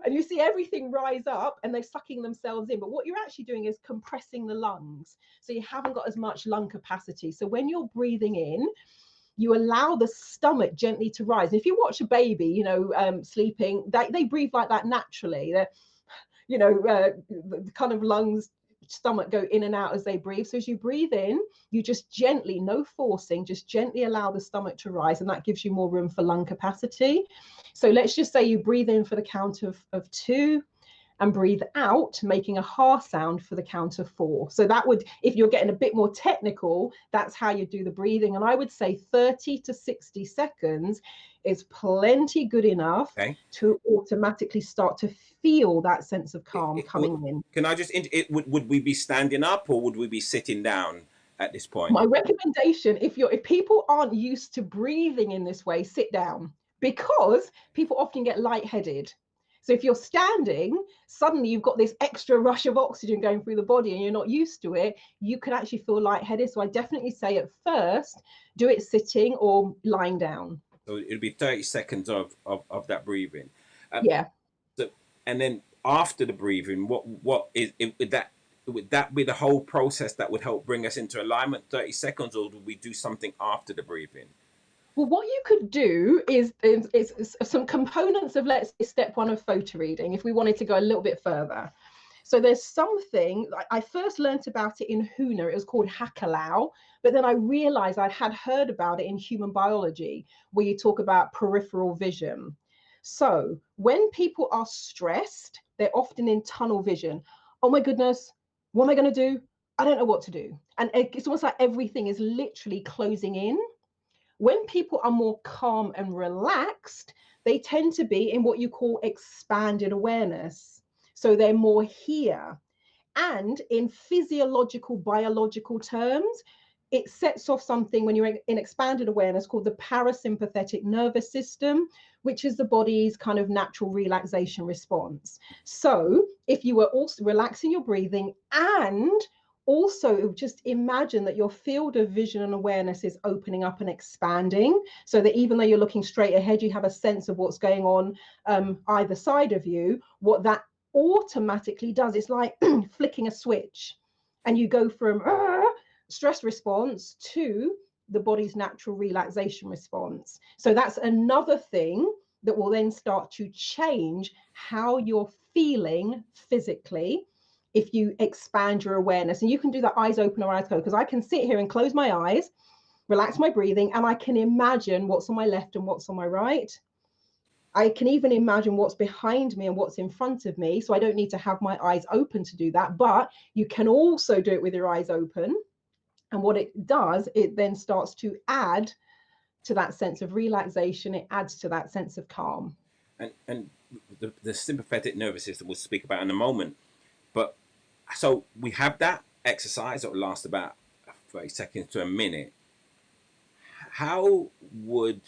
and you see everything rise up and they're sucking themselves in. But what you're actually doing is compressing the lungs. So you haven't got as much lung capacity. So when you're breathing in, you allow the stomach gently to rise. And if you watch a baby, you know, sleeping, they breathe like that naturally. They're, you know, the kind of lungs, stomach go in and out as they breathe. So as you breathe in, you just gently, no forcing, just gently allow the stomach to rise, and that gives you more room for lung capacity. So let's just say you breathe in for the count of 2 and breathe out, making a ha sound for the count of 4. So that would, if you're getting a bit more technical, that's how you do the breathing. And I would say 30 to 60 seconds is plenty good enough to automatically start to feel that sense of calm coming in. Can I just, would we be standing up or would we be sitting down at this point? My recommendation, if people aren't used to breathing in this way, sit down, because people often get lightheaded. So if you're standing, suddenly you've got this extra rush of oxygen going through the body and you're not used to it, you can actually feel lightheaded. So I definitely say at first, do it sitting or lying down. So it'll be 30 seconds of that breathing. Yeah. So, and then after the breathing, what is it, would that be the whole process that would help bring us into alignment, 30 seconds, or do we do something after the breathing? Well, what you could do is some components of, let's say, step 1 of photo reading, if we wanted to go a little bit further. So there's something, I first learned about it in Huna, it was called Hakalau, but then I realized I had heard about it in human biology, where you talk about peripheral vision. So when people are stressed, they're often in tunnel vision. Oh my goodness, what am I going to do? I don't know what to do. And it's almost like everything is literally closing in. When people are more calm and relaxed, they tend to be in what you call expanded awareness. So they're more here. And in physiological, biological terms, it sets off something when you're in expanded awareness called the parasympathetic nervous system, which is the body's kind of natural relaxation response. So if you were also relaxing your breathing and also just imagine that your field of vision and awareness is opening up and expanding, so that even though you're looking straight ahead, you have a sense of what's going on either side of you. What that automatically does, it's like flicking a switch, and you go from stress response to the body's natural relaxation response. So that's another thing that will then start to change how you're feeling physically if you expand your awareness. And you can do that eyes open or eyes closed, because I can sit here and close my eyes, relax my breathing, and I can imagine what's on my left and what's on my right. I can even imagine what's behind me and what's in front of me. So I don't need to have my eyes open to do that. But you can also do it with your eyes open. And what it does, it then starts to add to that sense of relaxation. It adds to that sense of calm. And the sympathetic nervous system we'll speak about in a moment. But so we have that exercise that will last about 30 seconds to a minute. How would,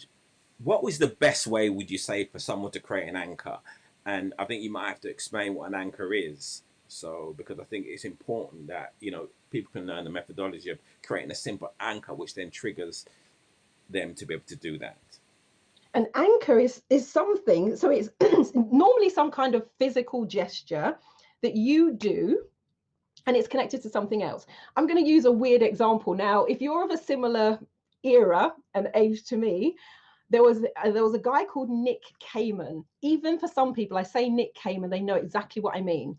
what was the best way, would you say, for someone to create an anchor? And I think you might have to explain what an anchor is. So, because I think it's important that, you know, people can learn the methodology of creating a simple anchor, which then triggers them to be able to do that. An anchor is something, so it's normally some kind of physical gesture that you do and it's connected to something else. I'm going to use a weird example now. If you're of a similar era and age to me, there was a guy called Nick Kamen. Even for some people, I say Nick Kamen, they know exactly what I mean.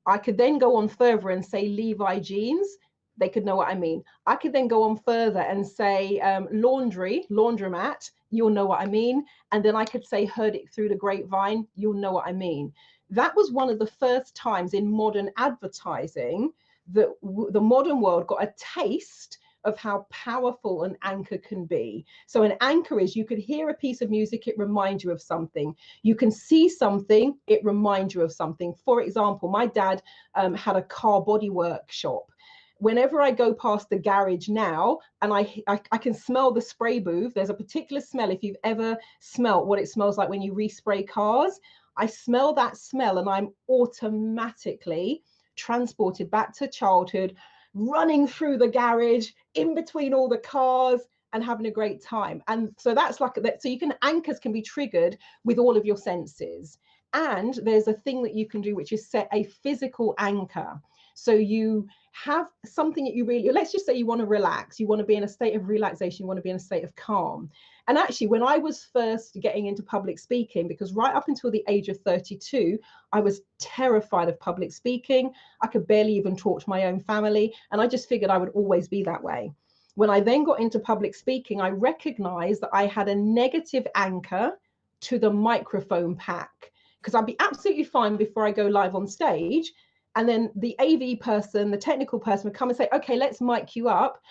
I could then go on further and say Levi jeans. They could know what I mean. I could then go on further and say laundry, laundromat. You'll know what I mean. And then I could say heard it through the grapevine. You'll know what I mean. That was one of the first times in modern advertising that the modern world got a taste of how powerful an anchor can be. So an anchor is, you could hear a piece of music, it reminds you of something. You can see something, it reminds you of something. For example, my dad had a car body workshop. Whenever I go past the garage now and I can smell the spray booth, there's a particular smell. If you've ever smelt what it smells like when you respray cars, I smell that smell and I'm automatically transported back to childhood, running through the garage in between all the cars and having a great time. And so that's like that. So you can, anchors can be triggered with all of your senses. And there's a thing that you can do, which is set a physical anchor. So you have something that you really, let's just say you want to relax, you want to be in a state of relaxation, you want to be in a state of calm. And actually, when I was first getting into public speaking, because right up until the age of 32, I was terrified of public speaking. I could barely even talk to my own family. And I just figured I would always be that way. When I then got into public speaking, I recognized that I had a negative anchor to the microphone pack, because I'd be absolutely fine before I go live on stage. And then the AV person, the technical person would come and say, okay, let's mic you up.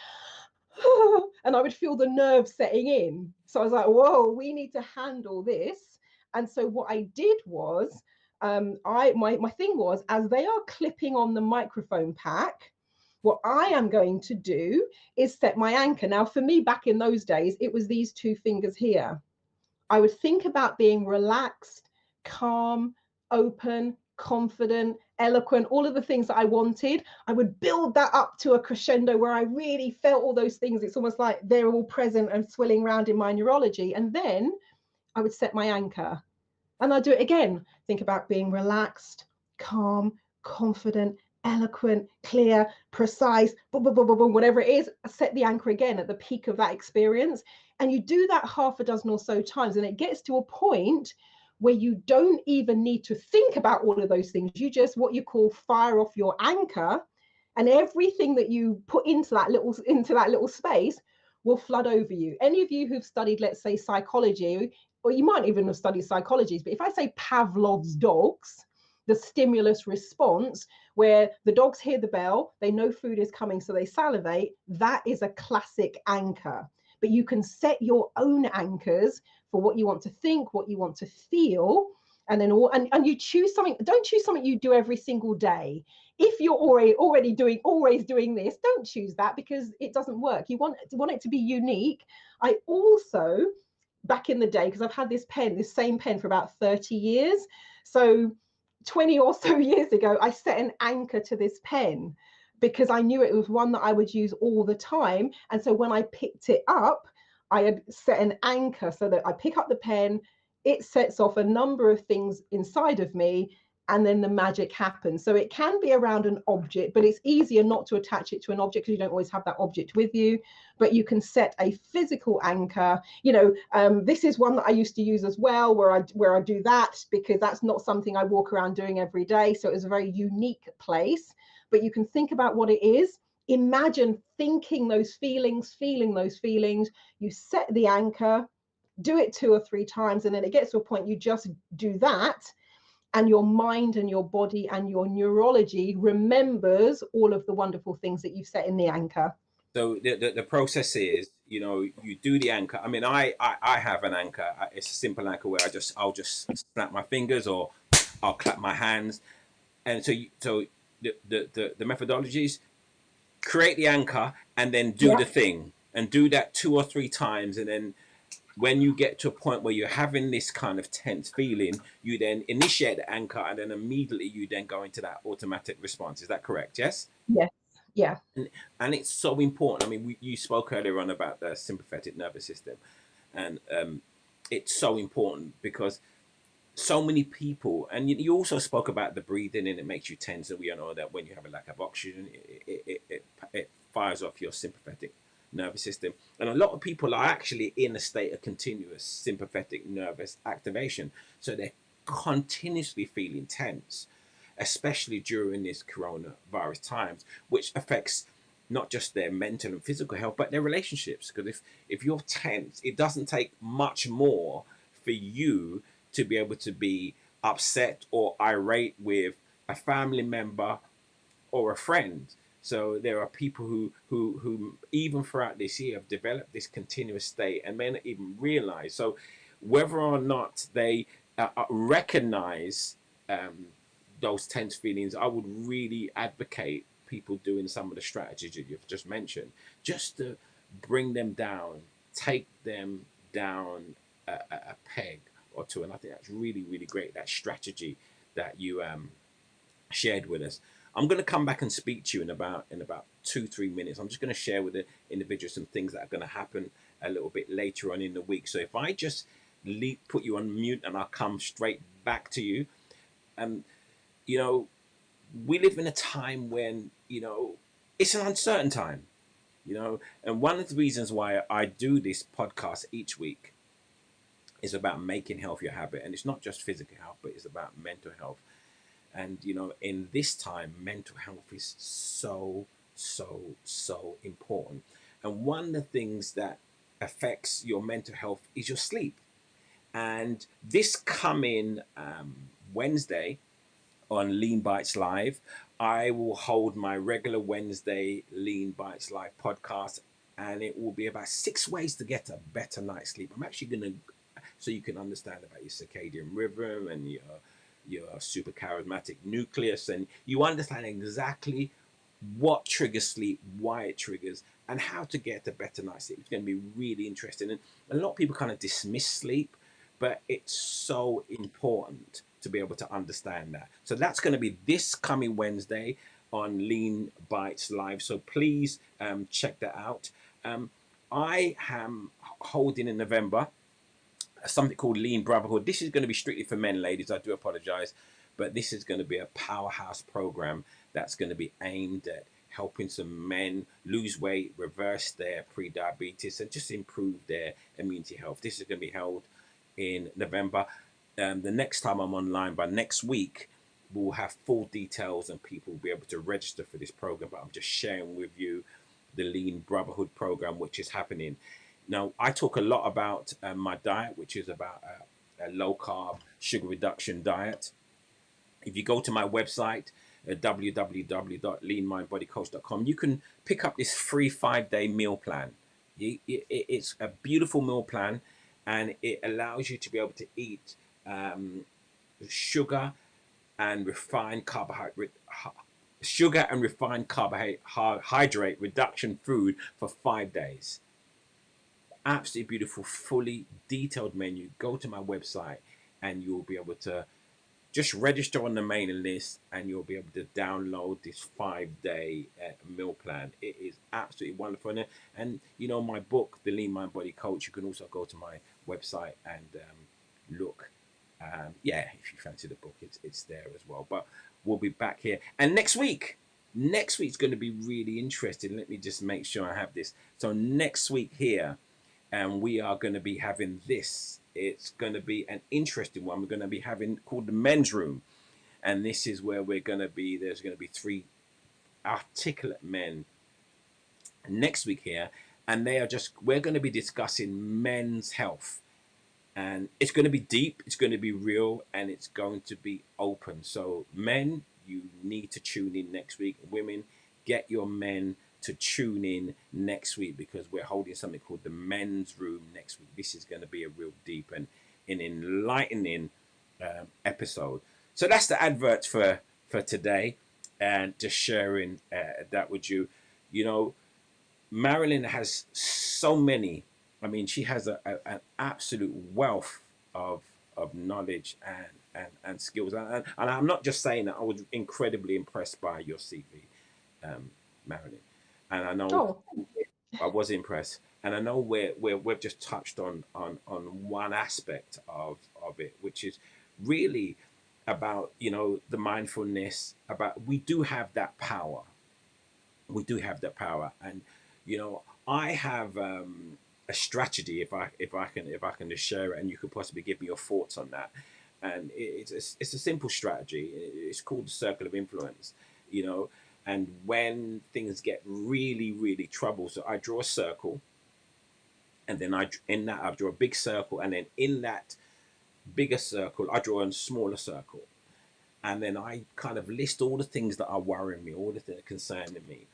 And I would feel the nerves setting in. So I was like, whoa, we need to handle this. And so what I did was, my thing was, as they are clipping on the microphone pack, what I am going to do is set my anchor. Now, for me, back in those days, it was these two fingers here. I would think about being relaxed, calm, open, confident, eloquent, all of the things that I wanted. I would build that up to a crescendo where I really felt all those things. It's almost like they're all present and swilling around in my neurology. And then I would set my anchor. And I'll do it again. Think about being relaxed, calm, confident, eloquent, clear, precise, boom, boom, boom, boom, boom, whatever it is, set the anchor again at the peak of that experience. And you do that half a dozen or so times. And it gets to a point where you don't even need to think about all of those things. You just, what you call, fire off your anchor, and everything that you put into that little space will flood over you. Any of you who've studied, let's say, psychology, or you might even have studied psychology, but if I say Pavlov's dogs, the stimulus response, where the dogs hear the bell, they know food is coming, so they salivate, that is a classic anchor. But you can set your own anchors for what you want to think, what you want to feel, and then and you choose something. Don't choose something you do every single day. If you're always doing this, don't choose that, because it doesn't work. You want it to be unique. I also, back in the day, because I've had this same pen for about 30 years. So 20 or so years ago, I set an anchor to this pen because I knew it was one that I would use all the time. And so when I picked it up, I had set an anchor so that I pick up the pen, it sets off a number of things inside of me, and then the magic happens. So it can be around an object, but it's easier not to attach it to an object because you don't always have that object with you. But you can set a physical anchor. This is one that I used to use as well, where I do that, because that's not something I walk around doing every day. So it's a very unique place. But you can think about what it is. Imagine thinking those feelings, feeling those feelings. You set the anchor, do it 2 or 3 times, and then it gets to a point you just do that, and your mind and your body and your neurology remembers all of the wonderful things that you've set in the anchor. So the process is, you do the anchor. I mean, I have an anchor. It's a simple anchor where I'll just snap my fingers, or I'll clap my hands. And so the methodologies: create the anchor and then do the thing, and do that 2 or 3 times, and then when you get to a point where you're having this kind of tense feeling, you then initiate the anchor, and then immediately you then go into that automatic response. Is that correct? Yes. Yes. Yeah. And it's so important. I mean, you spoke earlier on about the sympathetic nervous system, and it's so important because so many people, and you also spoke about the breathing, and it makes you tense, and we all know that when you have a lack of oxygen, it fires off your sympathetic nervous system, and a lot of people are actually in a state of continuous sympathetic nervous activation, so they're continuously feeling tense, especially during this coronavirus times, which affects not just their mental and physical health, but their relationships. Because if you're tense, it doesn't take much more for you to be able to be upset or irate with a family member or a friend. So there are people who even throughout this year have developed this continuous state and may not even realize. So whether or not they recognize um, those tense feelings, I would really advocate people doing some of the strategies that you've just mentioned, just to bring them down, take them down a peg or two. And I think that's really, really great, that strategy that you shared with us. I'm going to come back and speak to you in about 2-3 minutes. I'm just going to share with the individual some things that are going to happen a little bit later on in the week. So if I just put you on mute and I'll come straight back to you. Um, you know, we live in a time when it's an uncertain time. And one of the reasons why I do this podcast each week is about making health your habit, and it's not just physical health, but it's about mental health. And in this time, mental health is so, so, so important. And one of the things that affects your mental health is your sleep. And this coming Wednesday on Lean Bites Live, I will hold my regular Wednesday Lean Bites Live podcast, and it will be about 6 ways to get a better night's sleep. I'm actually going to, so you can understand about your circadian rhythm and your super charismatic nucleus, and you understand exactly what triggers sleep, why it triggers, and how to get a better night's sleep. It's going to be really interesting. And a lot of people kind of dismiss sleep, but it's so important to be able to understand that. So that's going to be this coming Wednesday on Lean Bites Live. So please check that out. I am holding in November something called Lean Brotherhood. This is going to be strictly for men, ladies. I do apologize, but this is going to be a powerhouse program that's going to be aimed at helping some men lose weight, reverse their pre-diabetes, and just improve their immunity health. This is going to be held in November. The next time I'm online, by next week, we'll have full details and people will be able to register for this program. But I'm just sharing with you the Lean Brotherhood program, which is happening. Now, I talk a lot about my diet, which is about a low carb, sugar reduction diet. If you go to my website, www.leanmindbodycoach.com, you can pick up this free 5-day meal plan. It's a beautiful meal plan, and it allows you to be able to eat sugar and refined carbohydrate hydrate reduction food for 5 days. Absolutely beautiful, fully detailed menu. Go to my website and you'll be able to just register on the mailing list, and you'll be able to download this 5-day meal plan. It is absolutely wonderful. And my book, The Lean Mind Body Coach, you can also go to my website and look. Yeah, if you fancy the book, it's there as well. But we'll be back here. And next week's going to be really interesting. Let me just make sure I have this. So next week here, and we are going to be having this. It's going to be an interesting one. We're going to be having called the men's room, and this is where we're going to be. There's going to be 3 articulate men next week here, and we're going to be discussing men's health, and it's going to be deep, it's going to be real, and it's going to be open. So men, you need to tune in next week. Women, get your men to tune in next week, because we're holding something called the men's room next week. This is going to be a real deep and an enlightening episode. So that's the advert for today, and just sharing that with you. Marilyn has so many. I mean, she has an absolute wealth of knowledge and skills. And I'm not just saying that. I was incredibly impressed by your CV, Marilyn. And I know Oh, I was impressed. And I know we've just touched on one aspect of it, which is really about, the mindfulness, about we do have that power. We do have that power. And I have a strategy, if I can just share it, and you could possibly give me your thoughts on that. And it's a simple strategy. It's called the circle of influence. you know and when things get really, really trouble, so I draw a circle, and then in that I draw a big circle, and then in that bigger circle I draw a smaller circle, and then I kind of list all the things that are worrying me, all the things that are concerning me.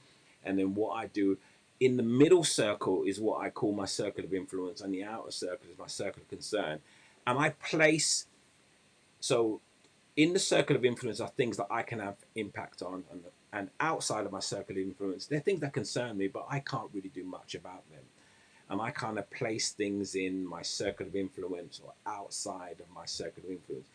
And then what I do in the middle circle is what I call my circle of influence, and the outer circle is my circle of concern. And I place, so in the circle of influence are things that I can have impact on, and outside of my circle of influence, they're things that concern me, but I can't really do much about them. And I kind of place things in my circle of influence or outside of my circle of influence,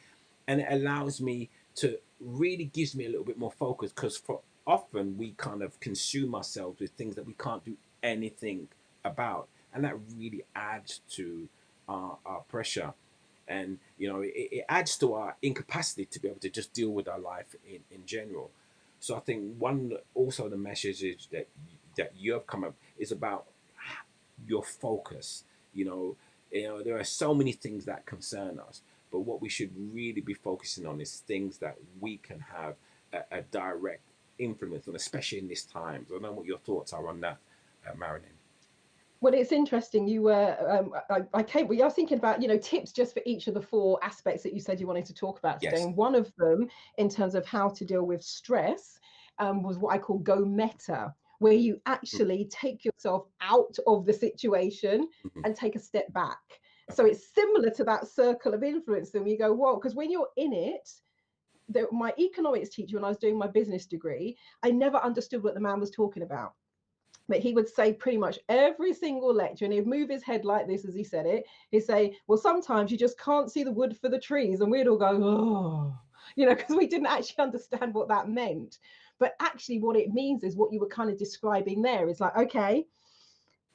and it allows me to really gives me a little bit more focus, because for often we kind of consume ourselves with things that we can't do anything about, and that really adds to our pressure, and it adds to our incapacity to be able to just deal with our life in general. So I think one also the message that you have come up is about your focus. There are so many things that concern us, but what we should really be focusing on is things that we can have a direct influence on, especially in this time. So I don't know what your thoughts are on that, Marilyn. Well, it's interesting. You were, I came, well, I was thinking about, tips just for each of the four aspects that you said you wanted to talk about today. Yes. And one of them, in terms of how to deal with stress, was what I call go meta, where you actually take yourself out of the situation Mm-hmm. and take a step back. So Okay. it's similar to that circle of influence. Then you go, whoa, because when you're in it, my economics teacher, when I was doing my business degree, I never understood what the man was talking about, but he would say pretty much every single lecture, and he'd move his head like this as he said it. He'd say, well, sometimes you just can't see the wood for the trees. And we'd all go, oh, because we didn't actually understand what that meant. But actually what it means is what you were kind of describing there. It's like, okay,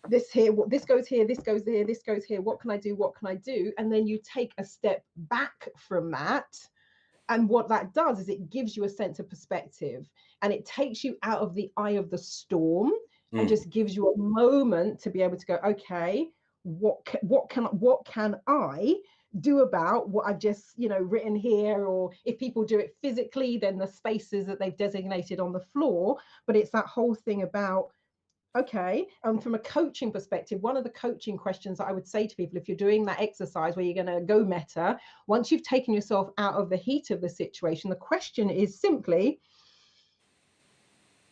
this here, this goes here, this goes here, this goes here. What can I do? What can I do? And then you take a step back from that. And what that does is it gives you a sense of perspective, and it takes you out of the eye of the storm and Mm. just gives you a moment to be able to go, okay, what can I do about what I've just written here? Or if people do it physically, then the spaces that they've designated on the floor. But it's that whole thing about, okay, from a coaching perspective, one of the coaching questions that I would say to people, if you're doing that exercise where you're going to go meta, once you've taken yourself out of the heat of the situation, the question is simply,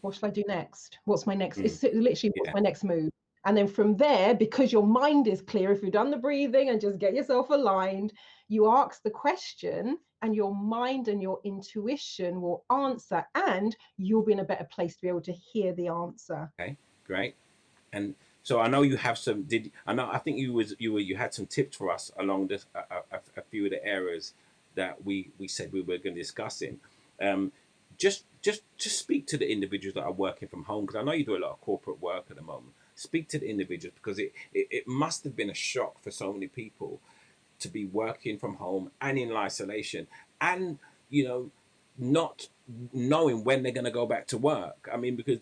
what should I do next? What's my next? Mm. It's literally, what's Yeah. my next move? And then from there, because your mind is clear, if you've done the breathing and just get yourself aligned, you ask the question, and your mind and your intuition will answer, and you'll be in a better place to be able to hear the answer. Okay. Great. And so I know you have some. Did I know? I think you had some tips for us along this a few of the areas that we said we were going to discuss in. Um, just speak to the individuals that are working from home, because I know you do a lot of corporate work at the moment. Speak to the individuals, because it must have been a shock for so many people to be working from home and in isolation, and you know not knowing when they're going to go back to work. I mean, because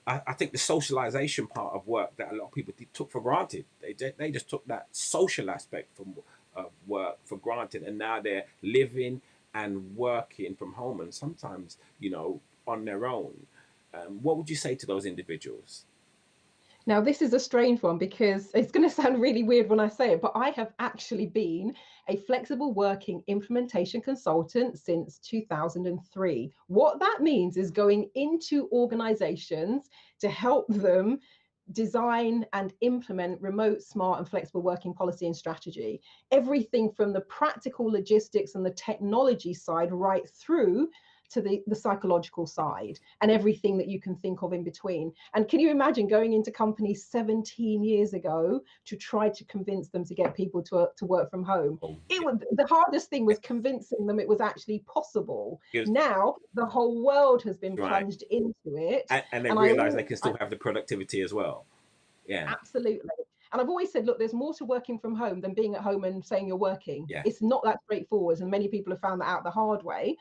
I think the socialization part of work that a lot of people took for granted, they just took that social aspect from of work for granted, and now they're living and working from home, and sometimes on their own. What would you say to those individuals? Now, this is a strange one because it's going to sound really weird when I say it, but I have actually been a flexible working implementation consultant since 2003. What that means is going into organizations to help them design and implement remote, smart, and flexible working policy and strategy. Everything from the practical logistics and the technology side right through to the psychological side, and everything that you can think of in between. And can you imagine going into companies 17 years ago to try to convince them to get people to work from home? Oh, It yeah. was, the hardest thing was convincing them it was actually possible. Yes, Now the whole world has been right. plunged into it. And they And I, realize they can still have the productivity as well. Yeah. absolutely. And I've always said, look, there's more to working from home than being at home and saying you're working. Yeah. It's not that straightforward, and many people have found that out the hard way.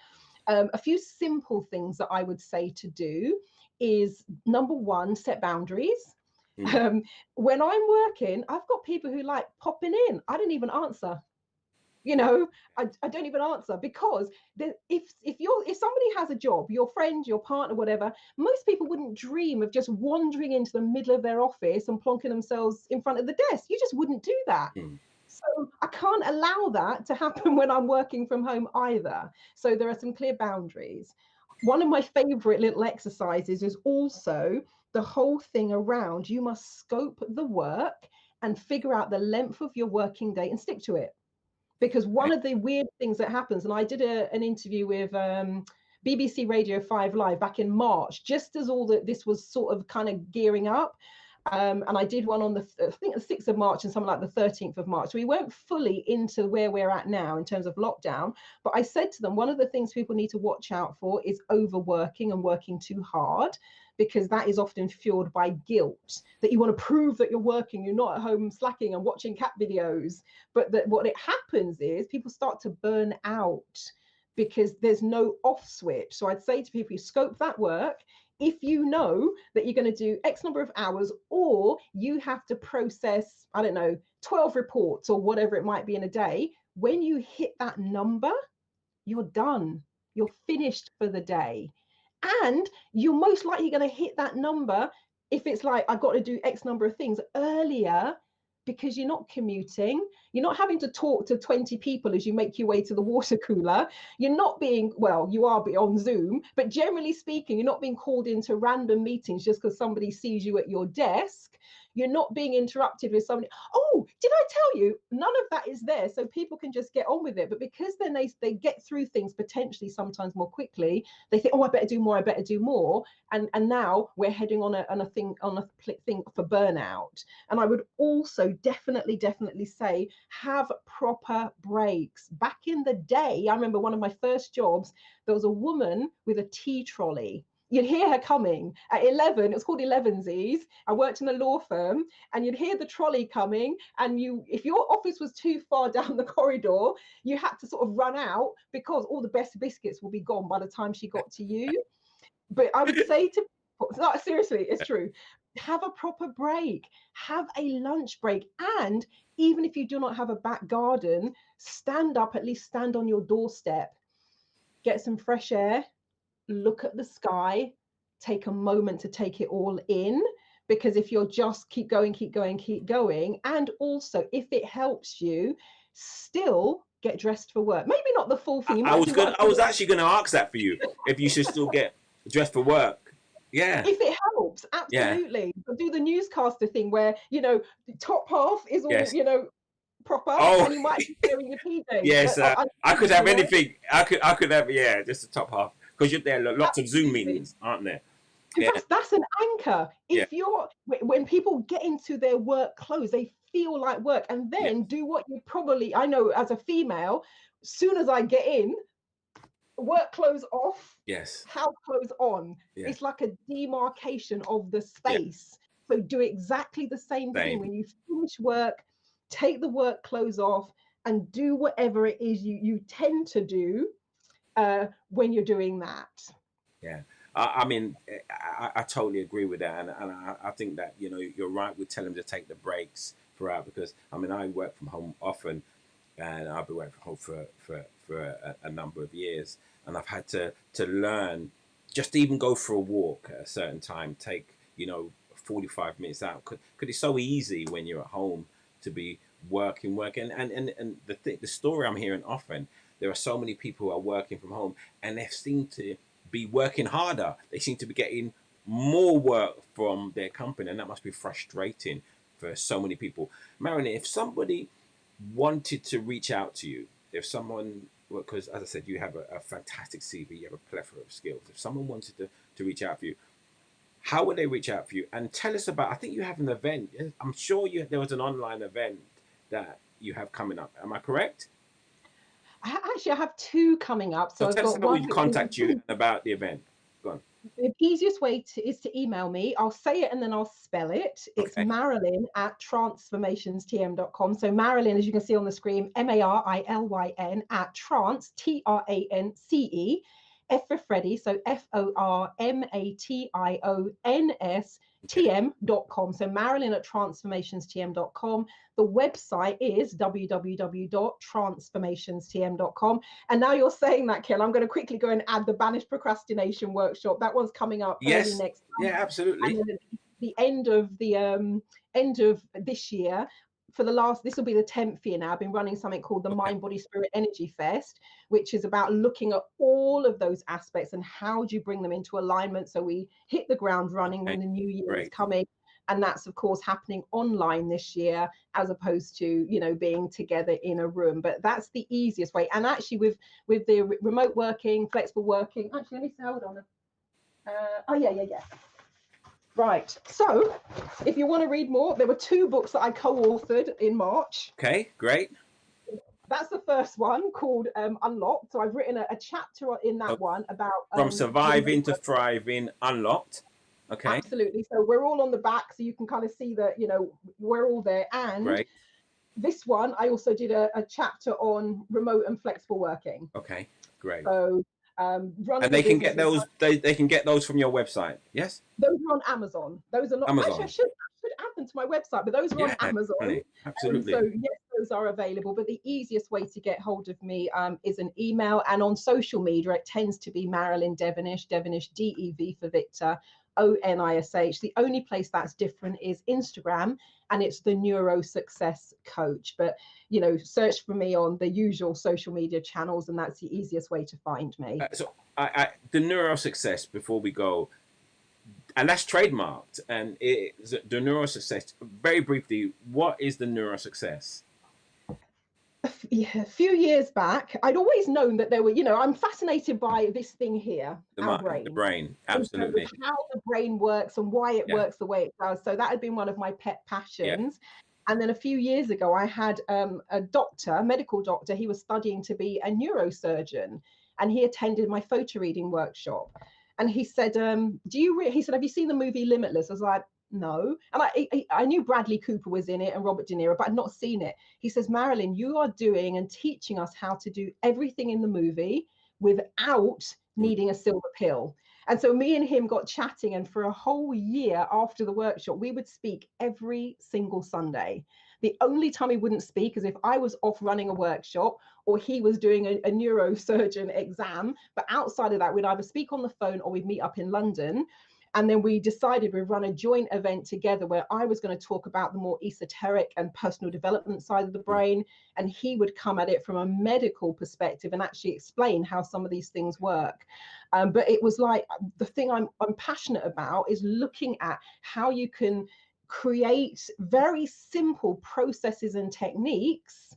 A few simple things that I would say to do is, number one, set boundaries. When I'm working, I've got people who like popping in. I don't even answer. You know, I don't even answer, because if somebody has a job, your friend, your partner, whatever, most people wouldn't dream of just wandering into the middle of their office and plonking themselves in front of the desk. You just wouldn't do that. So I can't allow that to happen when I'm working from home either. So there are some clear boundaries. One of my favorite little exercises is also the whole thing around, you must scope the work and figure out the length of your working day and stick to it. Because one of the weird things that happens, and I did an interview with BBC Radio 5 Live back in March, just as all this was sort of kind of gearing up. And I did one on I think the 6th of March and something like the 13th of March. So we weren't fully into where we're at now in terms of lockdown. But I said to them, one of the things people need to watch out for is overworking and working too hard, because that is often fueled by guilt, that you want to prove that you're working, you're not at home slacking and watching cat videos. But that what it happens is people start to burn out because there's no off switch. So I'd say to people, you scope that work. If you know that you're going to do X number of hours, or you have to process, I don't know, 12 reports or whatever it might be in a day, when you hit that number, you're done. You're finished for the day. And you're most likely going to hit that number if it's like, I've got to do X number of things earlier, because you're not commuting. You're not having to talk to 20 people as you make your way to the water cooler. You're not being, well, you are on Zoom, but generally speaking, you're not being called into random meetings just because somebody sees you at your desk. You're not being interrupted with somebody. Oh, did I tell you? None of that is there. So people can just get on with it. But because then they get through things potentially sometimes more quickly, they think, oh, I better do more. I better do more. And now we're heading on a thing for burnout. And I would also definitely say, have proper breaks. Back in the day, I remember one of my first jobs, there was a woman with a tea trolley. You'd hear her coming at 11. It was called 11sies. I worked in a law firm, and you'd hear the trolley coming. And if your office was too far down the corridor, you had to sort of run out, because all the best biscuits will be gone by the time she got to you. But I would say to people, no, seriously, it's true. Have a proper break. Have a lunch break. And even if you do not have a back garden, stand up, at least stand on your doorstep, get some fresh air, look at the sky, take a moment to take it all in. Because if you're just keep going, and also if it helps you, still get dressed for work. Maybe not the full thing. I was actually going to ask that for you, if you should still get dressed for work. Yeah. If it helps, absolutely. Yeah. Do the newscaster thing where, the top half is all, proper, and you might be wearing your PJs. Yes, I could have anything. I could have, just the top half, because there are lots of Zoom meetings, aren't there? Yeah. That's an anchor. If when people get into their work clothes, they feel like work, and then do what you probably, I know as a female, soon as I get in, work clothes off, house clothes on. It's like a demarcation of the space. So do exactly the same thing. When you finish work, take the work clothes off and do whatever it is you tend to do when you're doing that. Yeah. I mean, I totally agree with that. And I think that, you're right with telling them to take the breaks throughout, because, I mean, I work from home often, and I've been working from home for a number of years. And I've had to learn, just even go for a walk at a certain time, take, 45 minutes out. Because it's so easy when you're at home to be working. And the story I'm hearing often, there are so many people who are working from home, and they seem to be working harder. They seem to be getting more work from their company, and that must be frustrating for so many people. Marilyn, if somebody wanted to reach out to you, if someone, because as I said, you have a fantastic CV, you have a plethora of skills. If someone wanted to reach out for you, how would they reach out for you? And tell us about, I think you have an event. I'm sure there was an online event that you have coming up. Am I correct? I have two coming up. So I've tell us got how one. we contact you about the event. Go on. The easiest way is to email me. I'll say it and then I'll spell it. It's Okay. Marilyn@transformationstm.com. So Marilyn, as you can see on the screen, Marilyn @transce, F for Freddie, so Okay. FORMATIONS.com. So Marilyn@transformationstm.com. The website is www.transformationstm.com. And now you're saying that, Kel, I'm going to quickly go and add the Banish Procrastination workshop. That one's coming up early Yes. next Yeah, month. And absolutely. then at the end of this year, for the last, this will be the 10th year now, I've been running something called the Okay. Mind, Body, Spirit, Energy Fest, which is about looking at all of those aspects and how do you bring them into alignment so we hit the ground running when Okay. the new year is Great. coming. And that's, of course, happening online this year, as opposed to, you know, being together in a room. But that's the easiest way. And actually, with the remote working, flexible working, actually, let me say, hold on. Oh, yeah. Right. So if you want to read more, there were 2 books that I co-authored in March. Okay. Great. That's the first one, called Unlocked. So I've written a chapter in that So one about from remote surviving to work. thriving, unlocked. Okay. Absolutely. So we're all on the back, so you can kind of see that, you know, we're all there. And Great. this one, I also did a chapter on remote and flexible working. Okay. Great. So And running a they can business get is, those. They can get those from your website. Yes. those are on Amazon. Those are not, actually, I Amazon. should add them to my website, but those are on Yeah. Amazon. Definitely. And so, Absolutely. yes, those are available. But the easiest way to get hold of me is an email. And on social media, it tends to be Marilyn Devonish, DEV for Victor, ONISH. The only place that's different is Instagram, and it's the NeuroSuccess Coach. But, you know, search for me on the usual social media channels, and that's the easiest way to find me. The neuro success. Before we go, and that's trademarked. And the neuro success. Very briefly, what is the neuro success? Yeah, a few years back, I'd always known that there were, you know, I'm fascinated by this thing here, The our mind, the brain, brain. in terms of Absolutely. how the brain works and why it Yeah. works the way it does. So that had been one of my pet Yeah. passions. And then a few years ago, I had a doctor, a medical doctor. He was studying to be a neurosurgeon, and he attended my photo reading workshop. And he said, he said, have you seen the movie Limitless? I was like, no. And I knew Bradley Cooper was in it and Robert De Niro, but I'd not seen it. He says, Marilyn, you are doing and teaching us how to do everything in the movie without needing a silver pill. And so me and him got chatting, and for a whole year after the workshop, we would speak every single Sunday. The only time he wouldn't speak is if I was off running a workshop or he was doing a neurosurgeon exam. But outside of that, we'd either speak on the phone or we'd meet up in London. And then we decided we'd run a joint event together where I was going to talk about the more esoteric and personal development side of the brain, and he would come at it from a medical perspective and actually explain how some of these things work. But it was like, the thing I'm passionate about is looking at how you can create very simple processes and techniques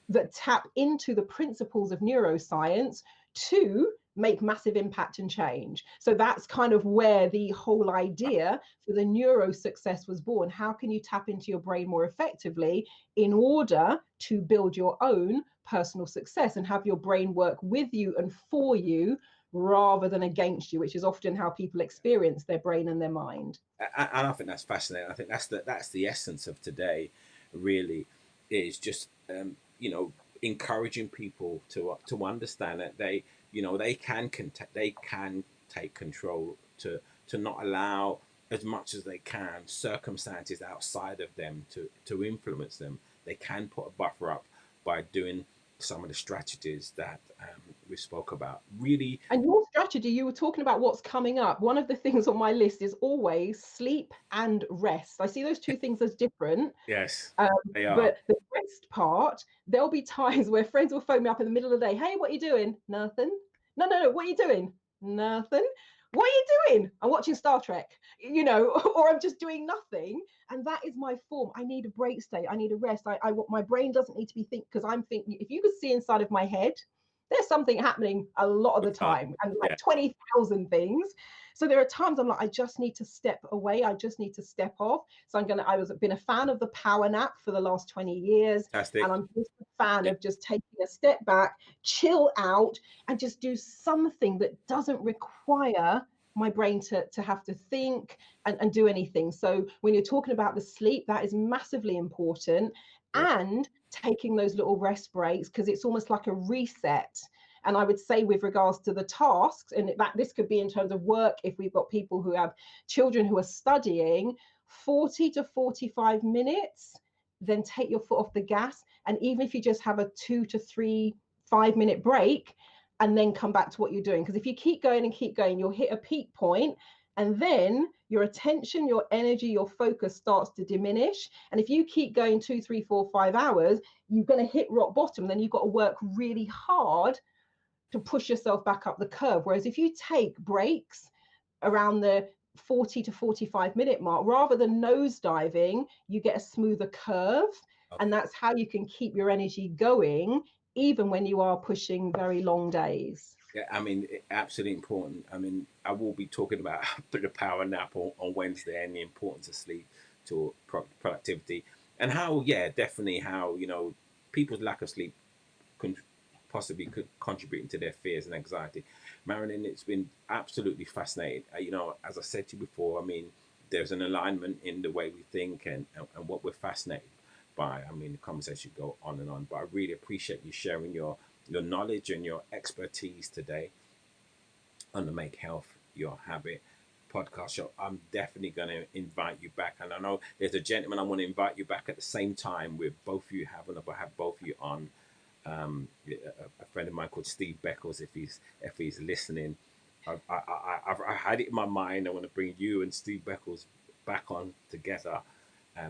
that tap into the principles of neuroscience to make massive impact and change. So that's kind of where the whole idea for the neuro success was born. How can you tap into your brain more effectively in order to build your own personal success and have your brain work with you and for you rather than against you, which is often how people experience their brain and their mind. And I think that's fascinating. I think that's the essence of today. Really, is just encouraging people to understand that they can take control, to not allow as much as they can circumstances outside of them to influence them. They can put a buffer up by doing some of the strategies that we spoke about. Really, And your strategy, you were talking about what's coming up. One of the things on my list is always sleep and rest. I see those two things as different. yes, Um, they are. but the rest part, there'll be times where friends will phone me up in the middle of the day. Hey, what are you doing? Nothing. No. What are you doing? Nothing. What are you doing? I'm watching Star Trek, you know, or I'm just doing nothing. And that is my form. I need a break state. I need a rest. My brain doesn't need to be thinking, because I'm thinking, if you could see inside of my head, there's something happening a lot of the time, and like Yeah. 20,000 things. So there are times I'm like, I just need to step away. I just need to step off. So I've been a fan of the power nap for the last 20 years. And Fantastic. I'm just a fan Yeah. of just taking a step back, chill out, and just do something that doesn't require my brain to have to think and do anything. So when you're talking about the sleep, that is massively important. Yeah. And taking those little rest breaks, because it's almost like a reset. And I would say with regards to the tasks, and that this could be in terms of work, if we've got people who have children who are studying, 40 to 45 minutes, then take your foot off the gas. And even if you just have a 2 to 3 5-minute break, and then come back to what you're doing. Because if you keep going and keep going, you'll hit a peak point, and then your attention, your energy, your focus starts to diminish. And if you keep going 2, 3, 4, 5 hours, you're going to hit rock bottom. Then you've got to work really hard to push yourself back up the curve. Whereas if you take breaks around the 40 to 45-minute mark, rather than nose diving, you get a smoother curve. Okay. And that's how you can keep your energy going, even when you are pushing very long days. Yeah, I mean, absolutely important. I mean, I will be talking about the power nap on Wednesday and the importance of sleep to productivity, and how, yeah, definitely how, people's lack of sleep can possibly could contributing to their fears and anxiety. Marilyn, it's been absolutely fascinating. As I said to you before, I mean, there's an alignment in the way we think and what we're fascinated by. I mean, the conversation go on and on, but I really appreciate you sharing your knowledge and your expertise today on the Make Health Your Habit podcast show. I'm definitely going to invite you back. And I know there's a gentleman I want to invite you back at the same time with both of you having, I have both of you on. A friend of mine called Steve Beckles, if he's listening. I've had it in my mind. I want to bring you and Steve Beckles back on together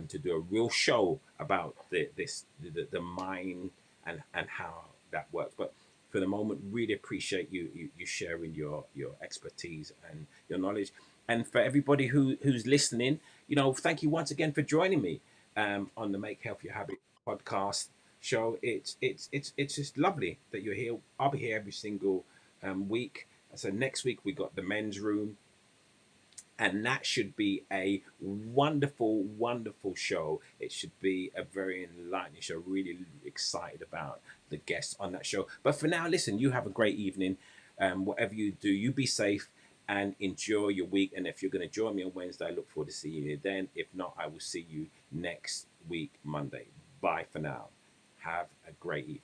to do a real show about the mind and how that works. But for the moment, really appreciate you sharing your expertise and your knowledge. And for everybody who's listening, thank you once again for joining me on the Make Health Your Habit podcast show. It's just lovely that you're here. I'll be here every single week. So next week we got the men's room, and that should be a wonderful, wonderful show. It should be a very enlightening show. Really excited about the guests on that show. But for now, listen, you have a great evening. Whatever you do, you be safe and enjoy your week. And if you're going to join me on Wednesday, I look forward to seeing you then. If not, I will see you next week, Monday. Bye for now. Have a great evening.